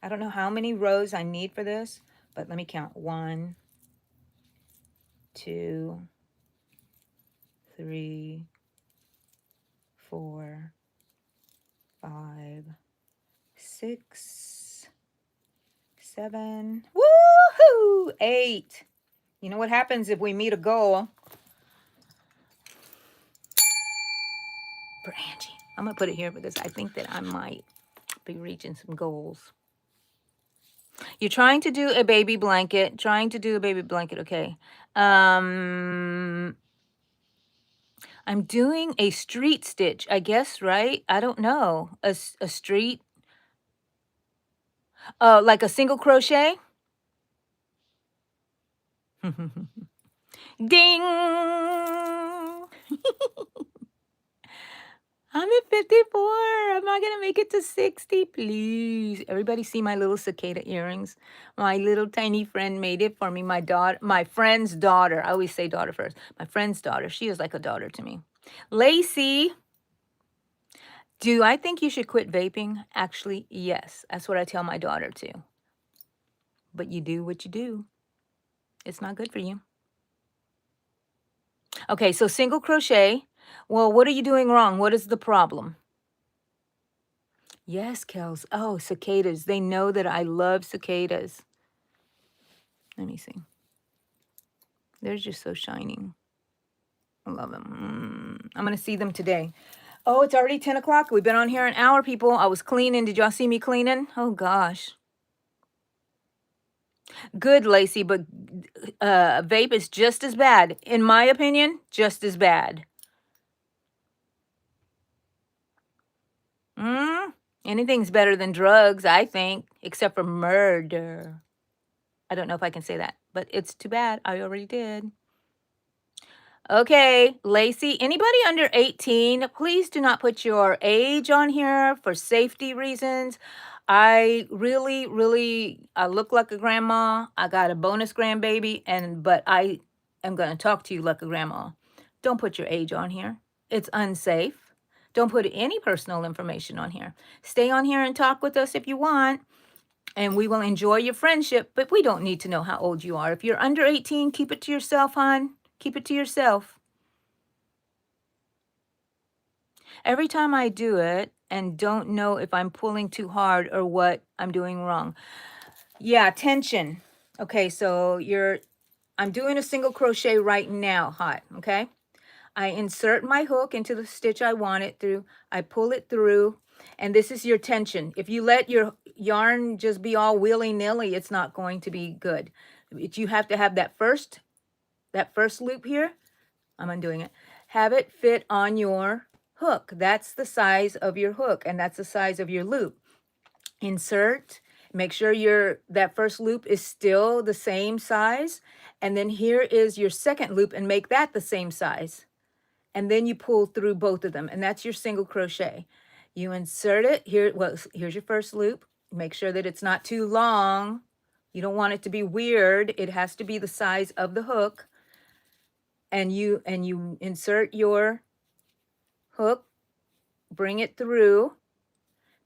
I don't know how many rows I need for this, but let me count. 1, 2, 3, 4, 5, 6, 7, woohoo, 8. You know what happens if we meet a goal? For Angie. I'm going to put it here because I think that I might be reaching some goals. You're trying to do a baby blanket. Okay. I'm doing a street stitch, I guess, right? I don't know. A street, like a single crochet. Ding! I'm at 54. Am I going to make it to 60? Please. Everybody see my little cicada earrings? My little tiny friend made it for me. My friend's daughter. I always say daughter first. My friend's daughter. She is like a daughter to me. Lacey, do I think you should quit vaping? Actually, yes. That's what I tell my daughter too. But you do what you do. It's not good for you. Okay, so single crochet. Well, what are you doing wrong? What is the problem? Yes, Kels. Oh, cicadas. They know that I love cicadas. Let me see. They're just so shining. I love them. I'm going to see them today. Oh, it's already 10 o'clock. We've been on here an hour, people. I was cleaning. Did y'all see me cleaning? Oh, gosh. Good, Lacey, but vape is just as bad. In my opinion, just as bad. Anything's better than drugs, I think, except for murder. I don't know if I can say that, but it's too bad. I already did. Okay, Lacey, anybody under 18, please do not put your age on here for safety reasons. I really, I look like a grandma. I got a bonus grandbaby, but I am going to talk to you like a grandma. Don't put your age on here. It's unsafe. Don't put any personal information on here. Stay on here and talk with us if you want, and we will enjoy your friendship, but we don't need to know how old you are. If you're under 18, keep it to yourself, hon. Keep it to yourself. Every time I do it and don't know if I'm pulling too hard or what I'm doing wrong. Yeah, tension. Okay, so I'm doing a single crochet right now, hot, okay? I insert my hook into the stitch I want it through. I pull it through, and this is your tension. If you let your yarn just be all willy-nilly, it's not going to be good. You have to have that first loop here. I'm undoing it. Have it fit on your hook. That's the size of your hook, and that's the size of your loop. Insert. Make sure that first loop is still the same size, and then here is your second loop, and make that the same size. And then you pull through both of them, and that's your single crochet. You insert it here. Well, here's your first loop. Make sure that it's not too long. You don't want it to be weird. It has to be the size of the hook. And you insert your hook, bring it through.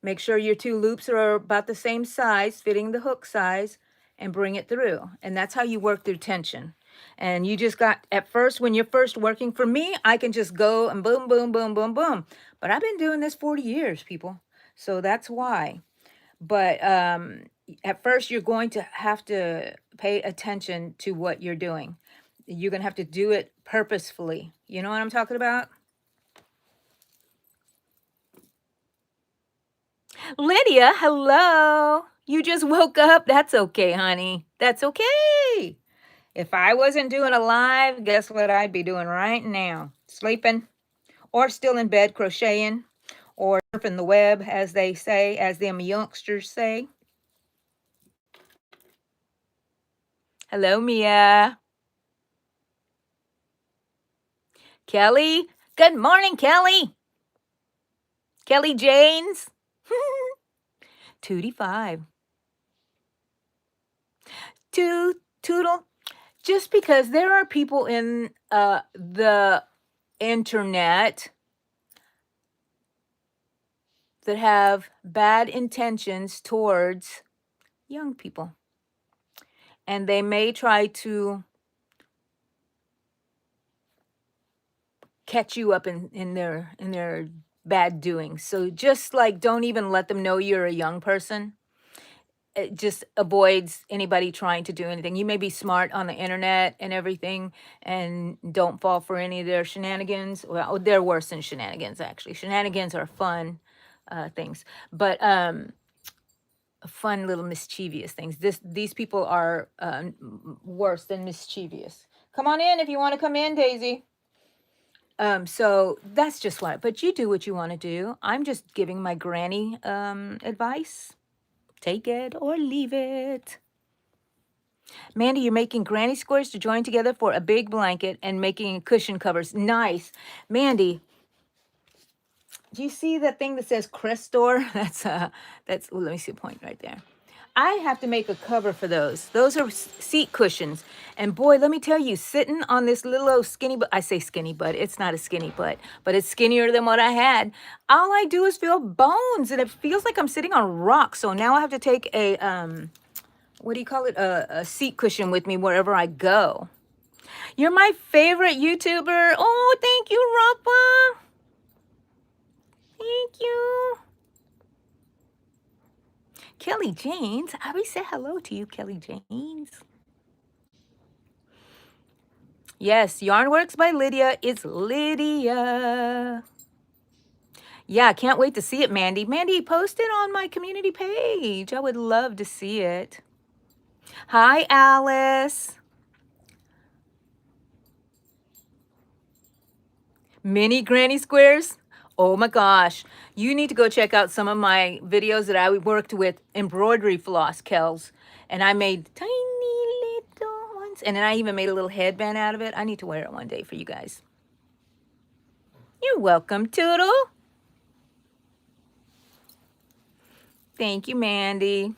Make sure your two loops are about the same size, fitting the hook size, and bring it through. And that's how you work through tension. And you just got, at first, when you're first working, for me, I can just go and boom, boom, boom, boom, boom. But I've been doing this 40 years, people. So that's why. But at first, you're going to have to pay attention to what you're doing. You're going to have to do it purposefully. You know what I'm talking about? Lydia, hello. You just woke up. That's okay, honey. That's okay. If I wasn't doing a live, guess what I'd be doing right now? Sleeping, or still in bed crocheting, or surfing the web, as they say, as them youngsters say. Hello, Mia. Kelly. Good morning, Kelly. Kelly Janes. Tootie 5. Toodle. Just because there are people in the internet that have bad intentions towards young people. And they may try to catch you up in their bad doings. So just like, don't even let them know you're a young person. it just avoids anybody trying to do anything. You may be smart on the internet and everything and don't fall for any of their shenanigans. Well, they're worse than shenanigans, actually. Shenanigans are fun things, but fun little mischievous things. These people are worse than mischievous. Come on in if you want to come in, Daisy. So that's just what, but you do what you want to do. I'm just giving my granny advice. Take it or leave it. Mandy, you're making granny squares to join together for a big blanket and making cushion covers. Nice. Mandy, do you see that thing that says Crestor? That's, well, let me see a point right there. I have to make a cover for those. Those are seat cushions. And boy, let me tell you, sitting on this little old skinny butt, I say skinny butt, it's not a skinny butt, but it's skinnier than what I had. All I do is feel bones and it feels like I'm sitting on rocks. So now I have to take a, what do you call it? A seat cushion with me wherever I go. You're my favorite YouTuber. Oh, thank you, Rafa. Thank you. Kelly Janes. I always say hello to you, Kelly Janes. Yes, Yarnworks by Lydia. It's Lydia. Yeah, I can't wait to see it, Mandy. Mandy, post it on my community page. I would love to see it. Hi, Alice. Mini granny squares. Oh my gosh. You need to go check out some of my videos that I worked with embroidery floss, Kels. And I made tiny little ones. And then I even made a little headband out of it. I need to wear it one day for you guys. You're welcome, Toodle. Thank you, Mandy.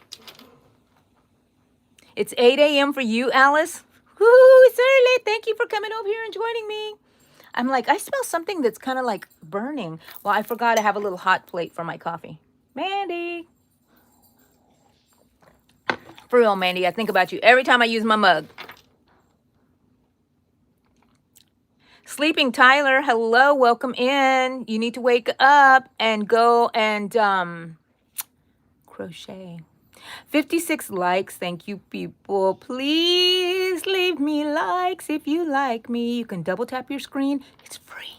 It's 8 a.m. for you, Alice. Woo, it's early. Thank you for coming over here and joining me. I'm like, I smell something that's kind of like burning. Well, I forgot to have a little hot plate for my coffee. Mandy. For real, Mandy, I think about you every time I use my mug. Sleeping Tyler, hello, welcome in. You need to wake up and go and crochet. 56 likes. Thank you, people. Please leave me likes if you like me. You can double tap your screen. It's free.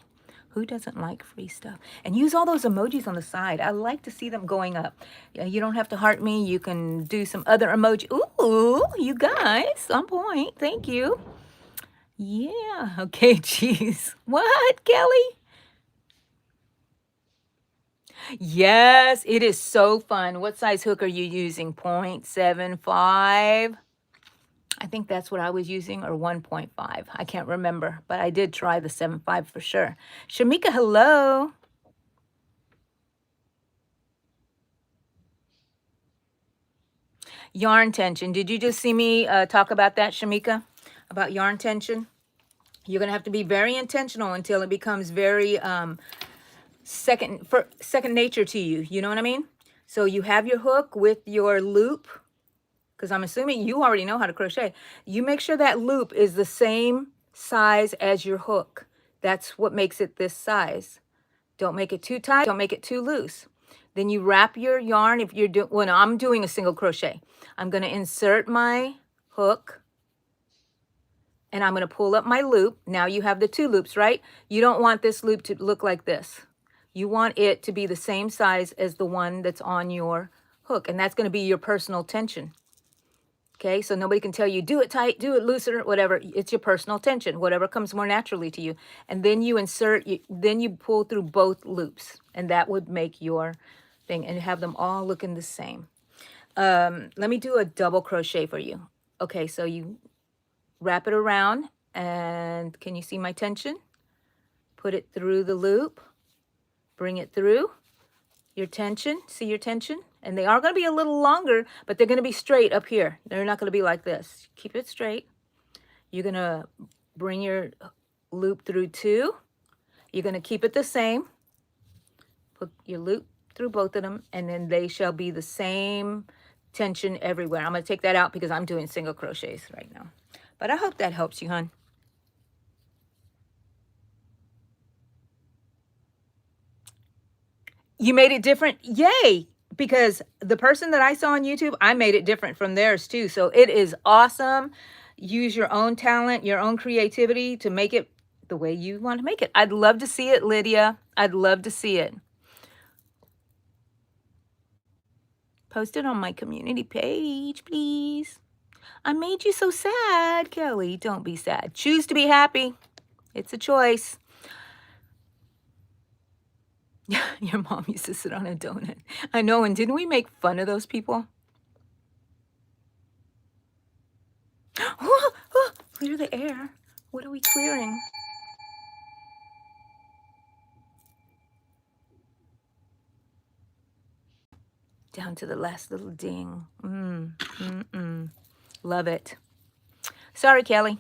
Who doesn't like free stuff? And use all those emojis on the side. I like to see them going up. You don't have to heart me. You can do some other emoji. Ooh, you guys, on point. Thank you. Yeah. Okay, geez. What, Kelly? Yes, it is so fun. What size hook are you using? 0.75? I think that's what I was using, or 1.5. I can't remember, but I did try the 7.5 for sure. Shamika, hello. Yarn tension. Did you just see me talk about that, Shamika? About yarn tension? You're going to have to be very intentional until it becomes very second nature to you. You know what I mean? So you have your hook with your loop, because I'm assuming you already know how to crochet. You make sure that loop is the same size as your hook. That's what makes it this size. Don't make it too tight. Don't make it too loose. Then you wrap your yarn. If you're doing, when I'm doing a single crochet, I'm going to insert my hook and I'm going to pull up my loop. Now you have the two loops, right? You don't want this loop to look like this. You want it to be the same size as the one that's on your hook. And that's going to be your personal tension. Okay, so nobody can tell you, do it tight, do it looser, whatever. It's your personal tension, whatever comes more naturally to you. And then you insert, then you pull through both loops. And that would make your thing. And have them all looking the same. Let me do a double crochet for you. Okay, so you wrap it around. And can you see my tension? Put it through the loop. Bring it through your tension. See your tension? And they are going to be a little longer, but they're going to be straight up here. They're not going to be like this. Keep it straight. You're going to bring your loop through two. You're going to keep it the same. Put your loop through both of them, and then they shall be the same tension everywhere. I'm going to take that out because I'm doing single crochets right now. But I hope that helps you, hon. You made it different. Yay. because the person that I saw on YouTube, I made it different from theirs too. So it is awesome. Use your own talent, your own creativity to make it the way you want to make it. I'd love to see it, Lydia. I'd love to see it. Post it on my community page, please. I made you so sad, Kelly. Don't be sad. Choose to be happy. It's a choice. Your mom used to sit on a donut. I know, and didn't we make fun of those people? Clear the air. What are we clearing? Down to the last little ding. Love it. Sorry, Kelly.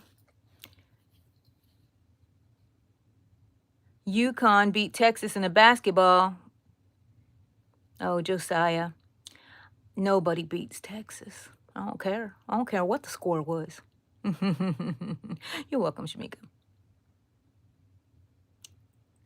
UConn beat Texas in a basketball. Oh, Josiah. Nobody beats Texas. I don't care. I don't care what the score was. You're welcome, Shamika.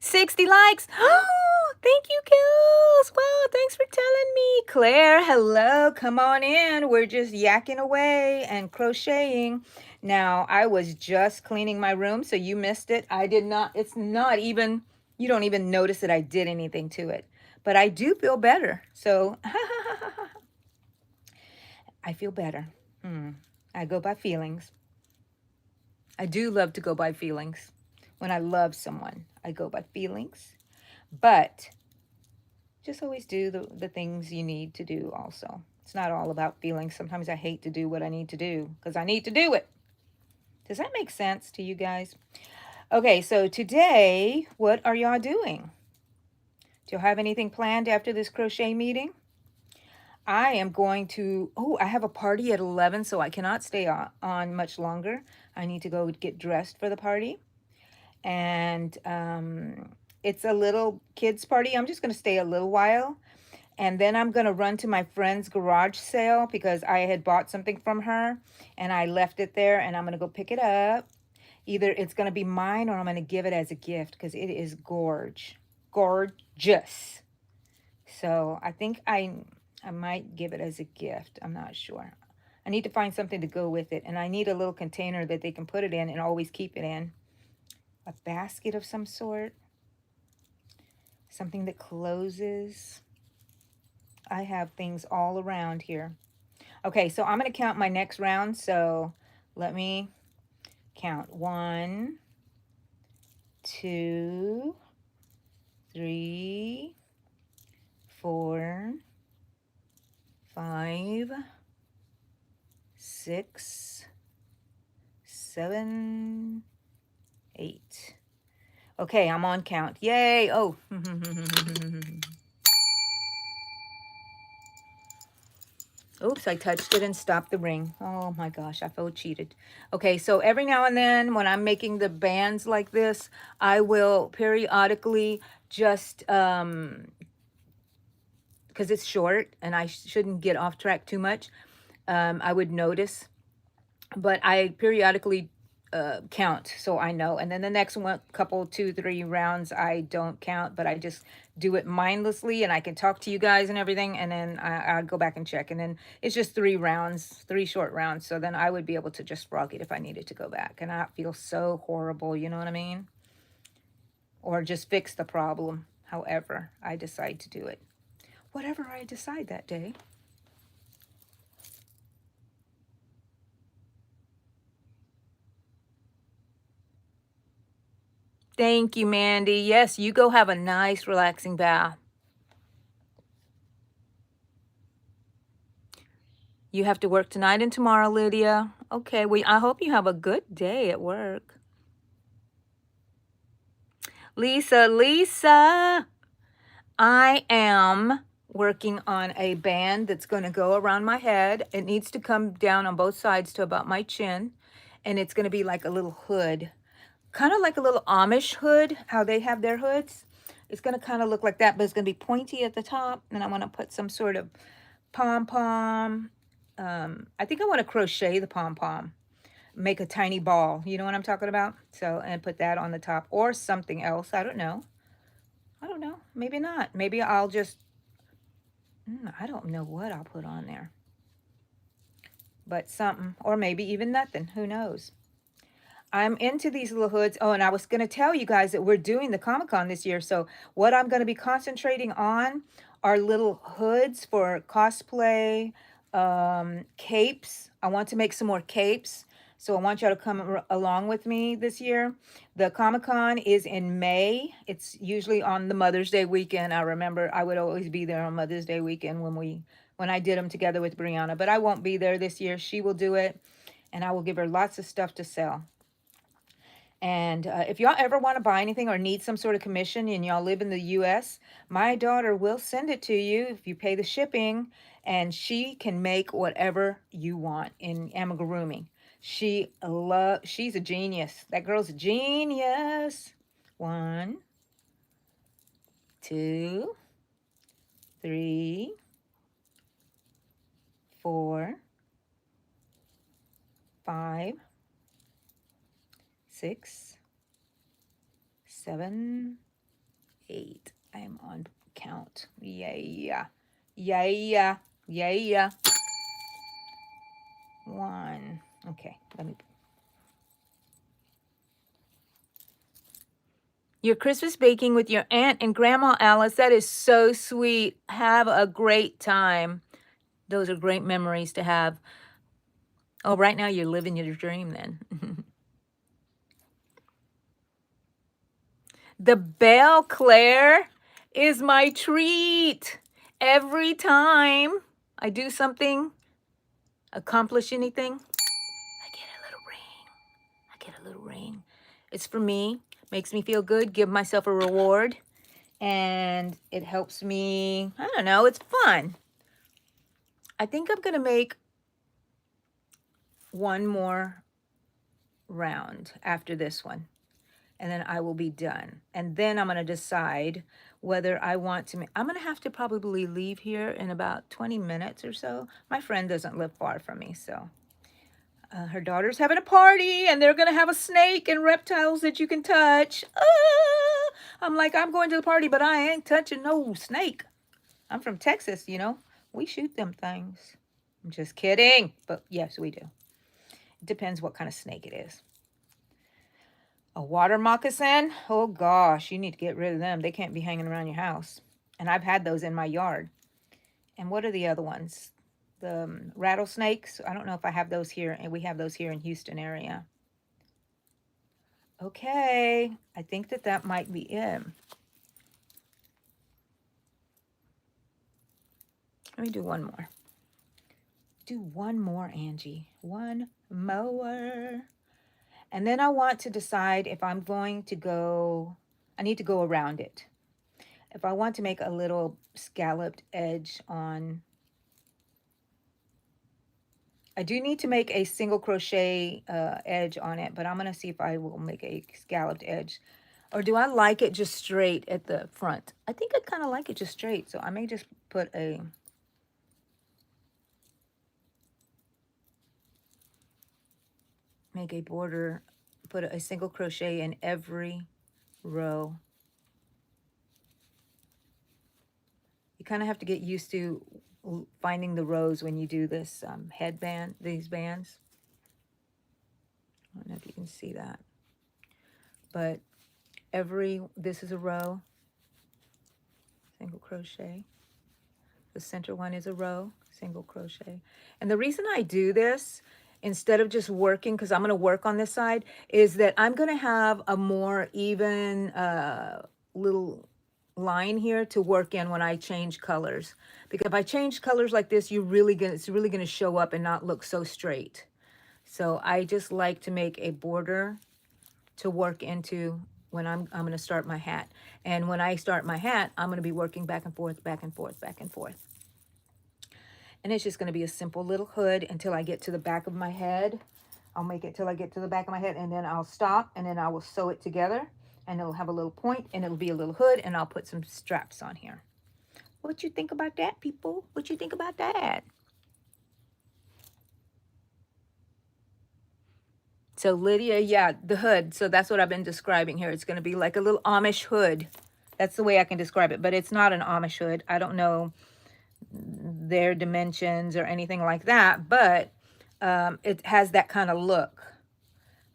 60 likes. Oh, thank you, Kills. Wow, thanks for telling me. Claire, hello. Come on in. We're just yakking away and crocheting. Now, I was just cleaning my room, so you missed it. I did not. It's not even, you don't even notice that I did anything to it. But I do feel better. So, I feel better. I go by feelings. I do love to go by feelings. When I love someone, I go by feelings. But just always do the things you need to do also. It's not all about feelings. Sometimes I hate to do what I need to do because I need to do it. Does that make sense to you guys? Okay, so today, what are y'all doing? Do you have anything planned after this crochet meeting? I am going to, I have a party at 11, so I cannot stay on much longer. I need to go get dressed for the party. And it's a little kids party. I'm just going to stay a little while. And then I'm going to run to my friend's garage sale because I had bought something from her and I left it there, and I'm going to go pick it up. Either it's going to be mine or I'm going to give it as a gift because it is gorgeous. So I think I might give it as a gift. I'm not sure. I need to find something to go with it, and I need a little container that they can put it in and always keep it in. A basket of some sort. Something that closes. I have things all around here. Okay, so I'm going to count my next round. So let me count. 1, 2, 3, 4, 5, 6, 7, 8. Okay, I'm on count. Yay! Oh. Oops, I touched it and stopped the ring. Oh my gosh, I felt cheated. Okay, so every now and then when I'm making the bands like this, I will periodically just, because it's short and I shouldn't get off track too much, I would notice. But I periodically count so I know. And then the next one, couple, 2, 3 rounds, I don't count, but I just do it mindlessly and I can talk to you guys and everything. And then I'll go back and check. And then it's just 3 rounds, 3 short rounds. So then I would be able to just frog it if I needed to go back and not feel so horrible. You know what I mean? Or just fix the problem. However I decide to do it. Whatever I decide that day. Thank you, Mandy. Yes, you go have a nice, relaxing bath. You have to work tonight and tomorrow, Lydia. Okay, well, I hope you have a good day at work. Lisa, I am working on a band that's going to go around my head. It needs to come down on both sides to about my chin, and it's going to be like a little hood. Kind of like a little Amish hood, how they have their hoods. It's going to kind of look like that, but it's going to be pointy at the top. And I want to put some sort of pom-pom. I think I want to crochet the pom-pom. Make a tiny ball. You know what I'm talking about? So, and put that on the top or something else. I don't know. Maybe not. Maybe I'll just I don't know what I'll put on there. But something, or maybe even nothing. Who knows? I'm into these little hoods. Oh, and I was going to tell you guys that we're doing the Comic-Con this year. So what I'm going to be concentrating on are little hoods for cosplay, capes. I want to make some more capes. So I want y'all to come along with me this year. The Comic-Con is in May. It's usually on the Mother's Day weekend. I remember I would always be there on Mother's Day weekend when I did them together with Brianna. But I won't be there this year. She will do it. And I will give her lots of stuff to sell. And if y'all ever want to buy anything or need some sort of commission and y'all live in the U.S., my daughter will send it to you if you pay the shipping, and she can make whatever you want in amigurumi. She's a genius. That girl's a genius. 1, 2, 3, 4, 5, 6, 7, 8. I am on count. Yeah. 1. Okay, let me. Your Christmas baking with your Aunt and Grandma Alice. That is so sweet. Have a great time. Those are great memories to have. Oh, right now you're living your dream then. The Belle Claire is my treat. Every time I do something, accomplish anything, I get a little ring. I get a little ring. It's for me. Makes me feel good. Give myself a reward. And it helps me, I don't know, it's fun. I think I'm going to make one more round after this one. And then I will be done. And then I'm going to decide whether I want to. I'm going to have to probably leave here in about 20 minutes or so. My friend doesn't live far from me, so. Her daughter's having a party, and they're going to have a snake and reptiles that you can touch. I'm like, I'm going to the party, but I ain't touching no snake. I'm from Texas, you know. We shoot them things. I'm just kidding. But yes, we do. It depends what kind of snake it is. A water moccasin? Oh gosh, you need to get rid of them. They can't be hanging around your house. And I've had those in my yard. And what are the other ones? The rattlesnakes. I don't know if I have those here. And we have those here in Houston area. Okay, I think that might be it. Let me do one more. Do one more, Angie. One more. And then I want to decide if I'm going to go, I need to go around it. If I want to make a little scalloped edge on, I do need to make a single crochet edge on it, but I'm going to see if I will make a scalloped edge. Or do I like it just straight at the front? I think I kind of like it just straight, so I may just put a... make a border, put a single crochet in every row. You kind of have to get used to finding the rows when you do this headband, these bands. I don't know if you can see that. But this is a row, single crochet. The center one is a row, single crochet. And the reason I do this, instead of just working, because I'm going to work on this side, is that I'm going to have a more even little line here to work in when I change colors. Because if I change colors like this, it's really going to show up and not look so straight. So I just like to make a border to work into when I'm going to start my hat. And when I start my hat, I'm going to be working back and forth, back and forth, back and forth. And it's just going to be a simple little hood until I get to the back of my head. I'll make it till I get to the back of my head, and then I'll stop, and then I will sew it together, and it'll have a little point, and it'll be a little hood, and I'll put some straps on here. What you think about that, people? What you think about that? So Lydia, yeah, the hood. So that's what I've been describing here. It's going to be like a little Amish hood. That's the way I can describe it, but it's not an Amish hood. I don't know their dimensions or anything like that, but it has that kind of look.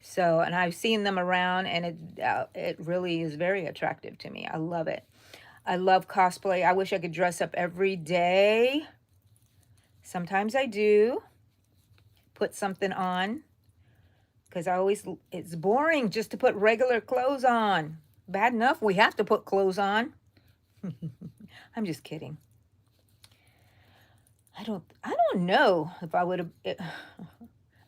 So, and I've seen them around, and it really is very attractive to me. I love it. I love cosplay. I wish I could dress up every day. Sometimes I do. Put something on. Because it's boring just to put regular clothes on. Bad enough we have to put clothes on. I'm just kidding. I don't know if I would have...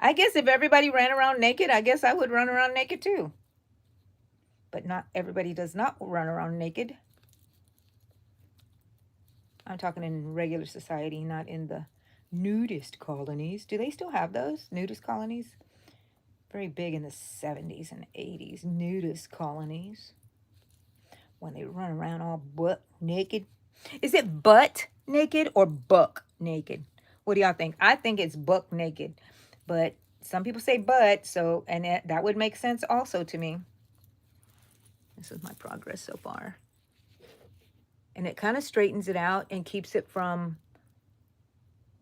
I guess if everybody ran around naked, I guess I would run around naked too. But not everybody does not run around naked. I'm talking in regular society, not in the nudist colonies. Do they still have those nudist colonies? Very big in the 70s and 80s, nudist colonies. When they run around all butt naked. Is it butt naked or buck naked? What do y'all think? I think it's buck naked. But some people say butt, so, and that would make sense also to me. This is my progress so far. And it kind of straightens it out and keeps it from,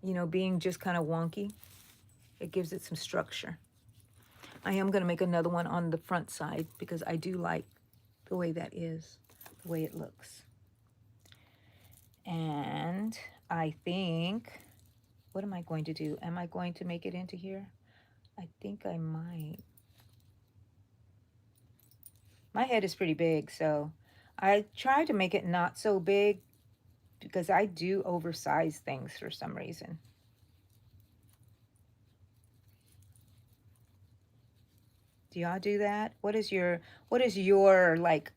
you know, being just kind of wonky. It gives it some structure. I am going to make another one on the front side because I do like the way that is, the way it looks. And I think, what am I going to do? Am I going to make it into here? I think I might. My head is pretty big, so I try to make it not so big because I do oversize things for some reason. Do y'all do that? What is your like,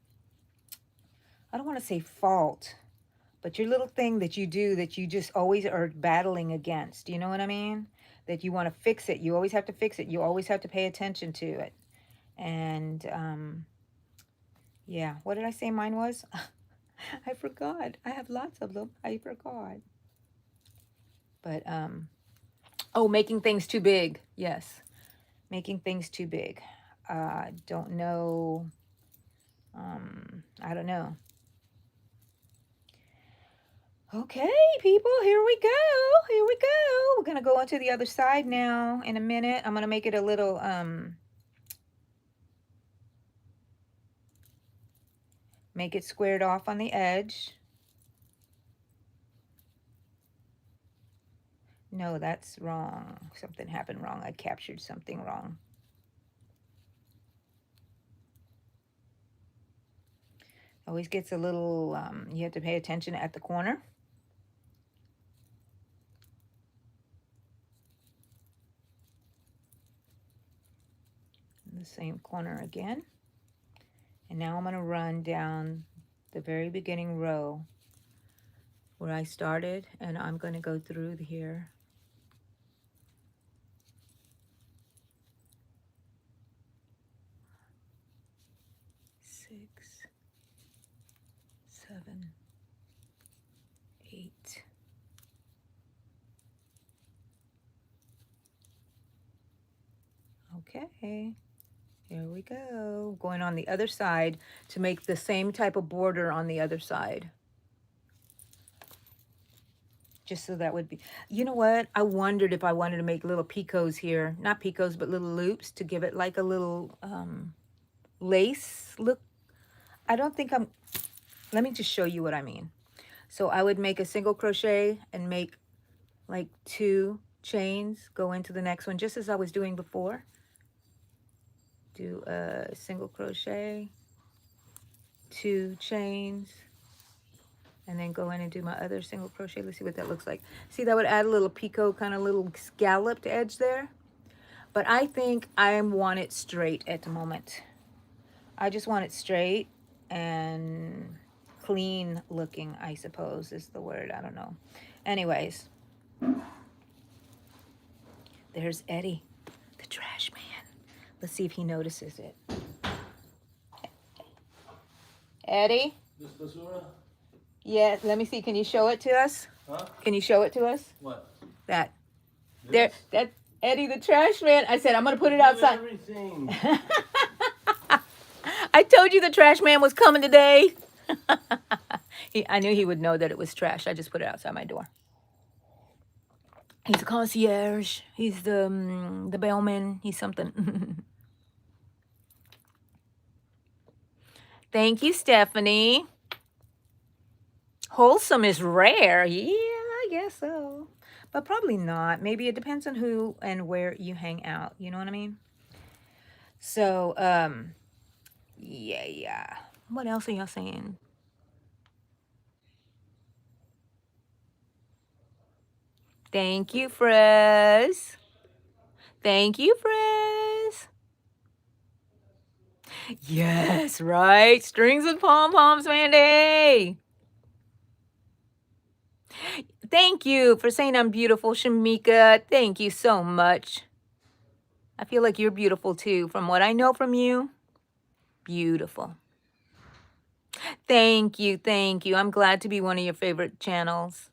I don't want to say fault, but your little thing that you do that you just always are battling against. You know what I mean? That you want to fix it. You always have to fix it. You always have to pay attention to it. And yeah, what did I say mine was? I forgot. I have lots of them. I forgot. But oh, making things too big. Yes, making things too big. Don't know. I don't know. Okay, people, here we go. Here we go. We're going to go onto the other side now in a minute. I'm going to make it a little, make it squared off on the edge. No, that's wrong. Something happened wrong. I captured something wrong. Always gets a little, you have to pay attention at the corner. The same corner again. And now I'm going to run down the very beginning row where I started, and I'm going to go through here. Six, 7, 8. Okay, here we go. Going on the other side to make the same type of border on the other side. Just so that would be, you know what? I wondered if I wanted to make little picots here. Not picots, but little loops to give it like a little lace look. I don't think let me just show you what I mean. So I would make a single crochet and make like 2 chains, go into the next one, just as I was doing before. Do a single crochet, 2 chains, and then go in and do my other single crochet. Let's see what that looks like. See, that would add a little picot, kind of little scalloped edge there. But I think I want it straight at the moment. I just want it straight and clean looking, I suppose is the word. I don't know. Anyways, there's Eddie, the trash man. Let's see if he notices it. Eddie? Yeah, let me see. Can you show it to us? Huh? Can you show it to us? What? That. This? That Eddie the trash man. I said, I'm going to put it outside. Everything. I told you the trash man was coming today. I knew he would know that it was trash. I just put it outside my door. He's a concierge. He's the bellman. He's something. Thank you, Stephanie. Wholesome is rare. Yeah, I guess so. But probably not. Maybe it depends on who and where you hang out. You know what I mean? So, yeah. What else are y'all saying? Thank you, Frizz. Thank you, Frizz. Yes, right. Strings and pom-poms, Mandy. Thank you for saying I'm beautiful, Shamika. Thank you so much. I feel like you're beautiful too. From what I know from you, beautiful. Thank you. Thank you. I'm glad to be one of your favorite channels.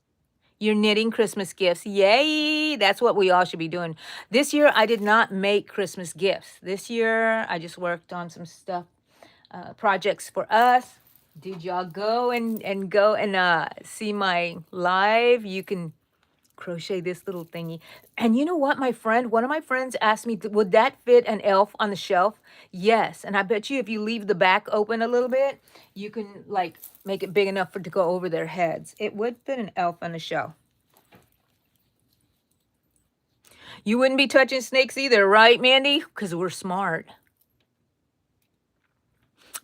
You're knitting Christmas gifts. Yay! That's what we all should be doing. This year, I did not make Christmas gifts. This year, I just worked on some stuff, projects for us. Did y'all go and see my live? You can crochet this little thingy. And you know what, one of my friends asked me, would that fit an elf on the shelf? Yes. And I bet you if you leave the back open a little bit, you can like make it big enough for it to go over their heads. It would fit an elf on the shelf. You wouldn't be touching snakes either, right, Mandy? Because we're smart.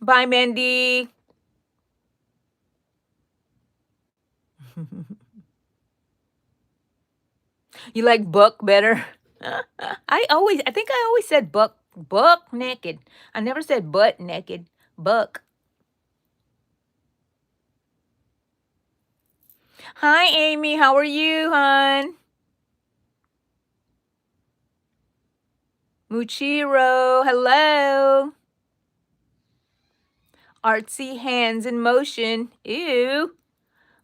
Bye, Mandy. You like buck better? I think I always said buck naked. I never said butt naked. Buck. Hi, Amy. How are you, hon? Muchiro, hello. Artsy hands in motion. Ew.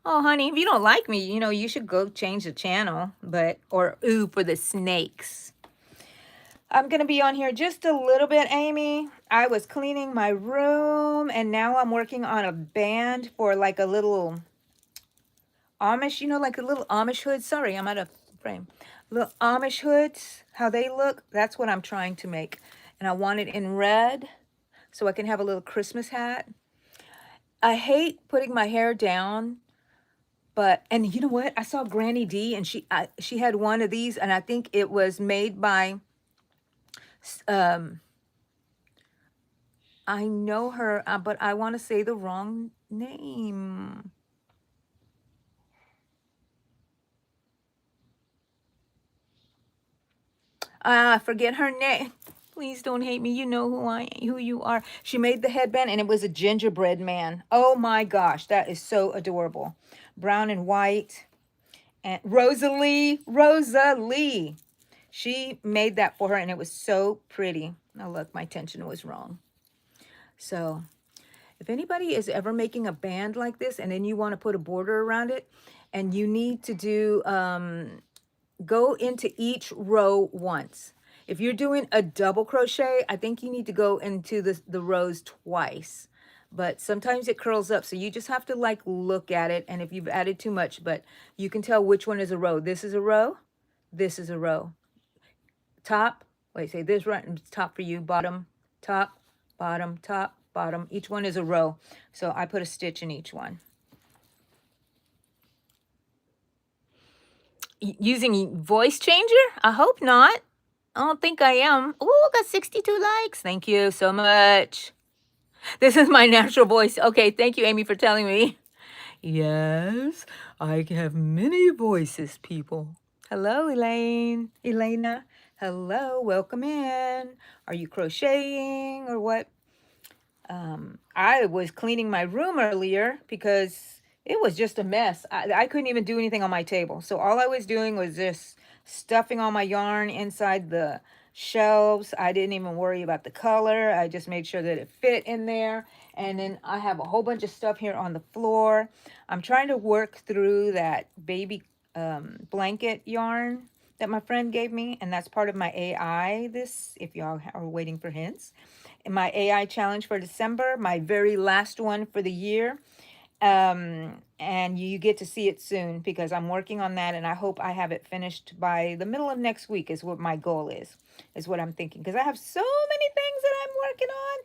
Oh, honey, if you don't like me, you should go change the channel. Or ooh for the snakes. I'm going to be on here just a little bit, Amy. I was cleaning my room and now I'm working on a band for like a little Amish, like a little Amish hood. Sorry, I'm out of frame. Little Amish hoods, how they look, that's what I'm trying to make. And I want it in red so I can have a little Christmas hat. I hate putting my hair down, and you know what? I saw Granny D and she had one of these and I think it was made by, um, I know her, but I want to say the wrong name. I forget her name. Please don't hate me. You know who you are. She made the headband and it was a gingerbread man. Oh my gosh, that is so adorable. Brown and white. And Rosalie. She made that for her and it was so pretty. Oh, look, my tension was wrong. So if anybody is ever making a band like this and then you want to put a border around it and you need to do, go into each row once. If you're doing a double crochet, I think you need to go into the rows twice. But sometimes it curls up, so you just have to like look at it. And if you've added too much, but you can tell which one is a row. This is a row. This is a row. Top. Wait, say this right. Top for you. Bottom. Top. Bottom. Top. Bottom. Each one is a row. So I put a stitch in each one. Using voice changer? I hope not. I don't think I am. Oh, got 62 likes. Thank you so much. This is my natural voice. Okay, thank you, Amy, for telling me. Yes, I have many voices, people. Hello, Elena. Hello, welcome in. Are you crocheting or what? I was cleaning my room earlier because it was just a mess. I couldn't even do anything on my table. So all I was doing was just stuffing all my yarn inside the shelves. I didn't even worry about the color. I just made sure that it fit in there. And then I have a whole bunch of stuff here on the floor. I'm trying to work through that baby blanket yarn that my friend gave me. And that's part of my AI, if y'all are waiting for hints. In my AI challenge for December, my very last one for the year. And you get to see it soon because I'm working on that, and I hope I have it finished by the middle of next week is what my goal is what I'm thinking, because I have so many things that I'm working on,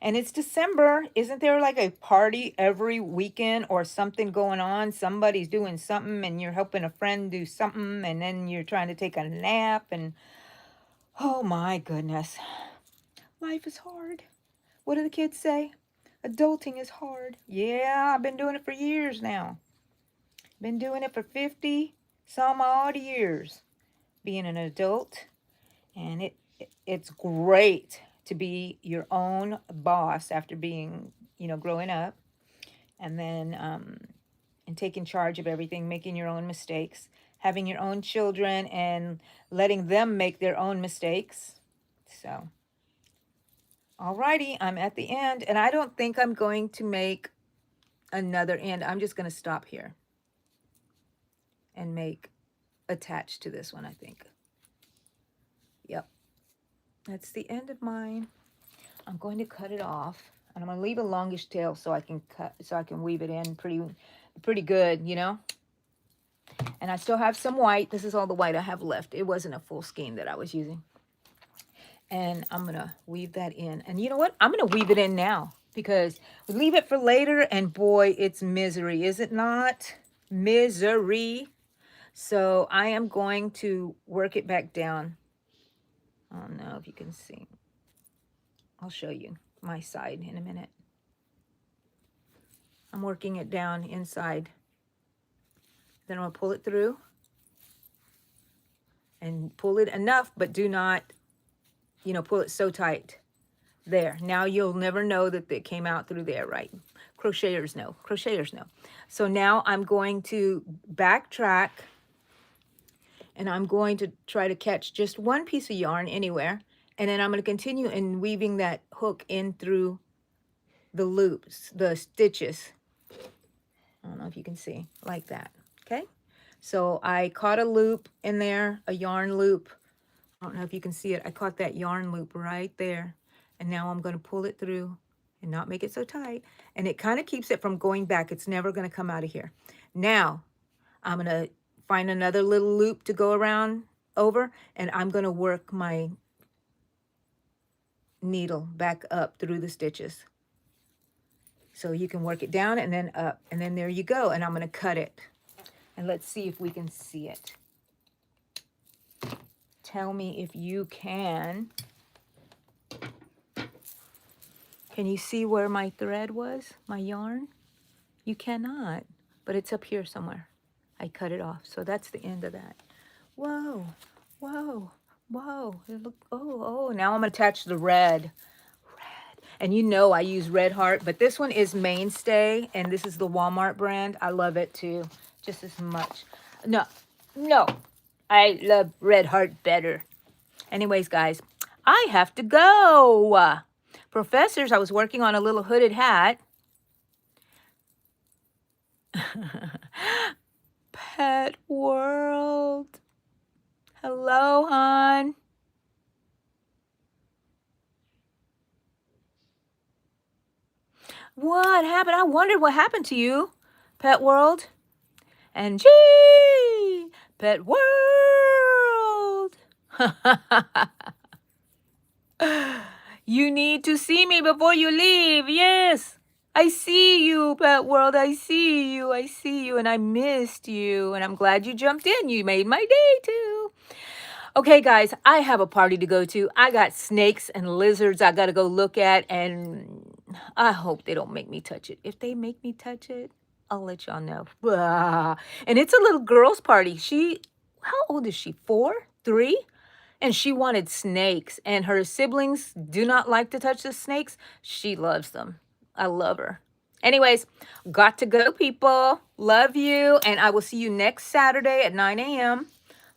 and it's December. Isn't there like a party every weekend or something going on? Somebody's doing something and you're helping a friend do something, and then you're trying to take a nap, and oh my goodness, life is hard. What do the kids say? Adulting is hard. Yeah, I've been doing it for years now. Been doing it for 50 some odd years, being an adult. And it's great to be your own boss after being, growing up. And then, and taking charge of everything, making your own mistakes, having your own children and letting them make their own mistakes. So, alrighty, I'm at the end. And I don't think I'm going to make another end. I'm just going to stop here and make attached to this one, I think. Yep, that's the end of mine. I'm going to cut it off, and I'm going to leave a longish tail so I can weave it in pretty good, And I still have some white. This is all the white I have left. It wasn't a full skein that I was using. And I'm going to weave that in. And you know what? I'm going to weave it in now because we leave it for later, and boy, it's misery, is it not? Misery. So I am going to work it back down. I don't know if you can see. I'll show you my side in a minute. I'm working it down inside. Then I'm going to pull it through. And pull it enough, but do not, pull it so tight. There. Now you'll never know that it came out through there, right? Crocheters know. Crocheters know. So now I'm going to backtrack, and I'm going to try to catch just one piece of yarn anywhere. And then I'm going to continue in weaving that hook in through the loops, the stitches. I don't know if you can see, like that. Okay? So I caught a loop in there, a yarn loop. I don't know if you can see it. I caught that yarn loop right there. And now I'm going to pull it through and not make it so tight. And it kind of keeps it from going back. It's never going to come out of here. Now, I'm going to find another little loop to go around over, and I'm going to work my needle back up through the stitches. So you can work it down and then up, and then there you go. And I'm going to cut it. And let's see if we can see it. Tell me if you can. Can you see where my thread was? My yarn? You cannot, but it's up here somewhere. I cut it off. So that's the end of that. Whoa, whoa, whoa. Look, oh, now I'm going to attach the red. And I use Red Heart, but this one is Mainstay, and this is the Walmart brand. I love it too, just as much. No, I love Red Heart better. Anyways, guys, I have to go. Professors, I was working on a little hooded hat. Pet World. Hello, hon. What happened? I wondered what happened to you, Pet World. And gee, Pet World. You need to see me before you leave. Yes. I see you, Pet World. I see you. I see you. And I missed you. And I'm glad you jumped in. You made my day, too. Okay, guys, I have a party to go to. I got snakes and lizards I got to go look at. And I hope they don't make me touch it. If they make me touch it, I'll let y'all know. And it's a little girl's party. How old is she? 4? 3? And she wanted snakes. And her siblings do not like to touch the snakes. She loves them. I love her. Anyways, got to go, people. Love you. And I will see you next Saturday at 9 a.m.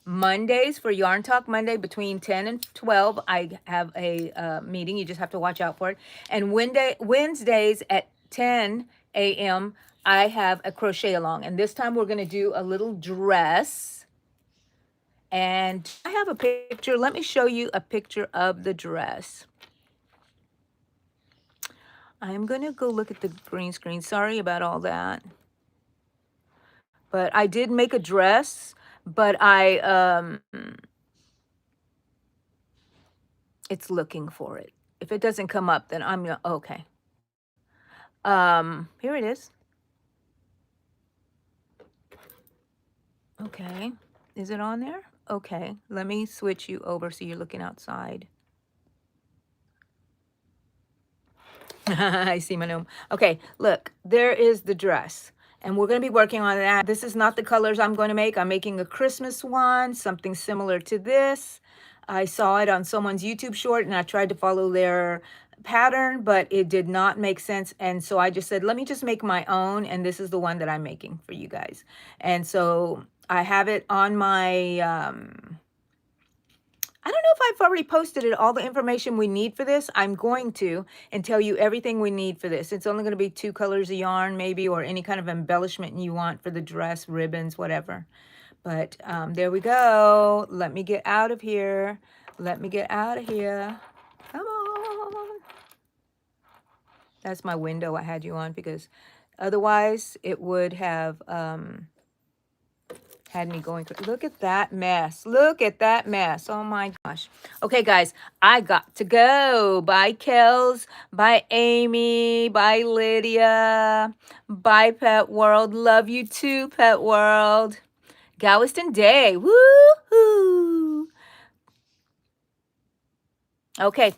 Mondays for Yarn Talk Monday between 10 and 12. I have a meeting. You just have to watch out for it. And Wednesdays at 10 a.m. I have a crochet along. And this time we're going to do a little dress. And I have a picture. Let me show you a picture of the dress. I'm going to go look at the green screen. Sorry about all that. But I did make a dress, but it's looking for it. If it doesn't come up, then I'm not, okay. Here it is. Okay. Is it on there? Okay. Let me switch you over so you're looking outside. I see my gnome. Okay, look, there is the dress. And we're going to be working on that. This is not the colors I'm going to make. I'm making a Christmas one, something similar to this. I saw it on someone's YouTube short and I tried to follow their pattern, but it did not make sense. And so I just said, let me just make my own. And this is the one that I'm making for you guys. And so I have it on my, I don't know if I've already posted it, all the information we need for this. I'm going to and tell you everything we need for this. It's only going to be 2 colors of yarn maybe, or any kind of embellishment you want for the dress, ribbons, whatever. But there we go. Let me get out of here. Let me get out of here. Come on. That's my window I had you on because otherwise it would have... had me going crazy. Look at that mess. Look at that mess. Oh my gosh. Okay, guys, I got to go. Bye, Kels. Bye, Amy. Bye, Lydia. Bye, Pet World. Love you too, Pet World. Galveston Day. Woo-hoo. Okay.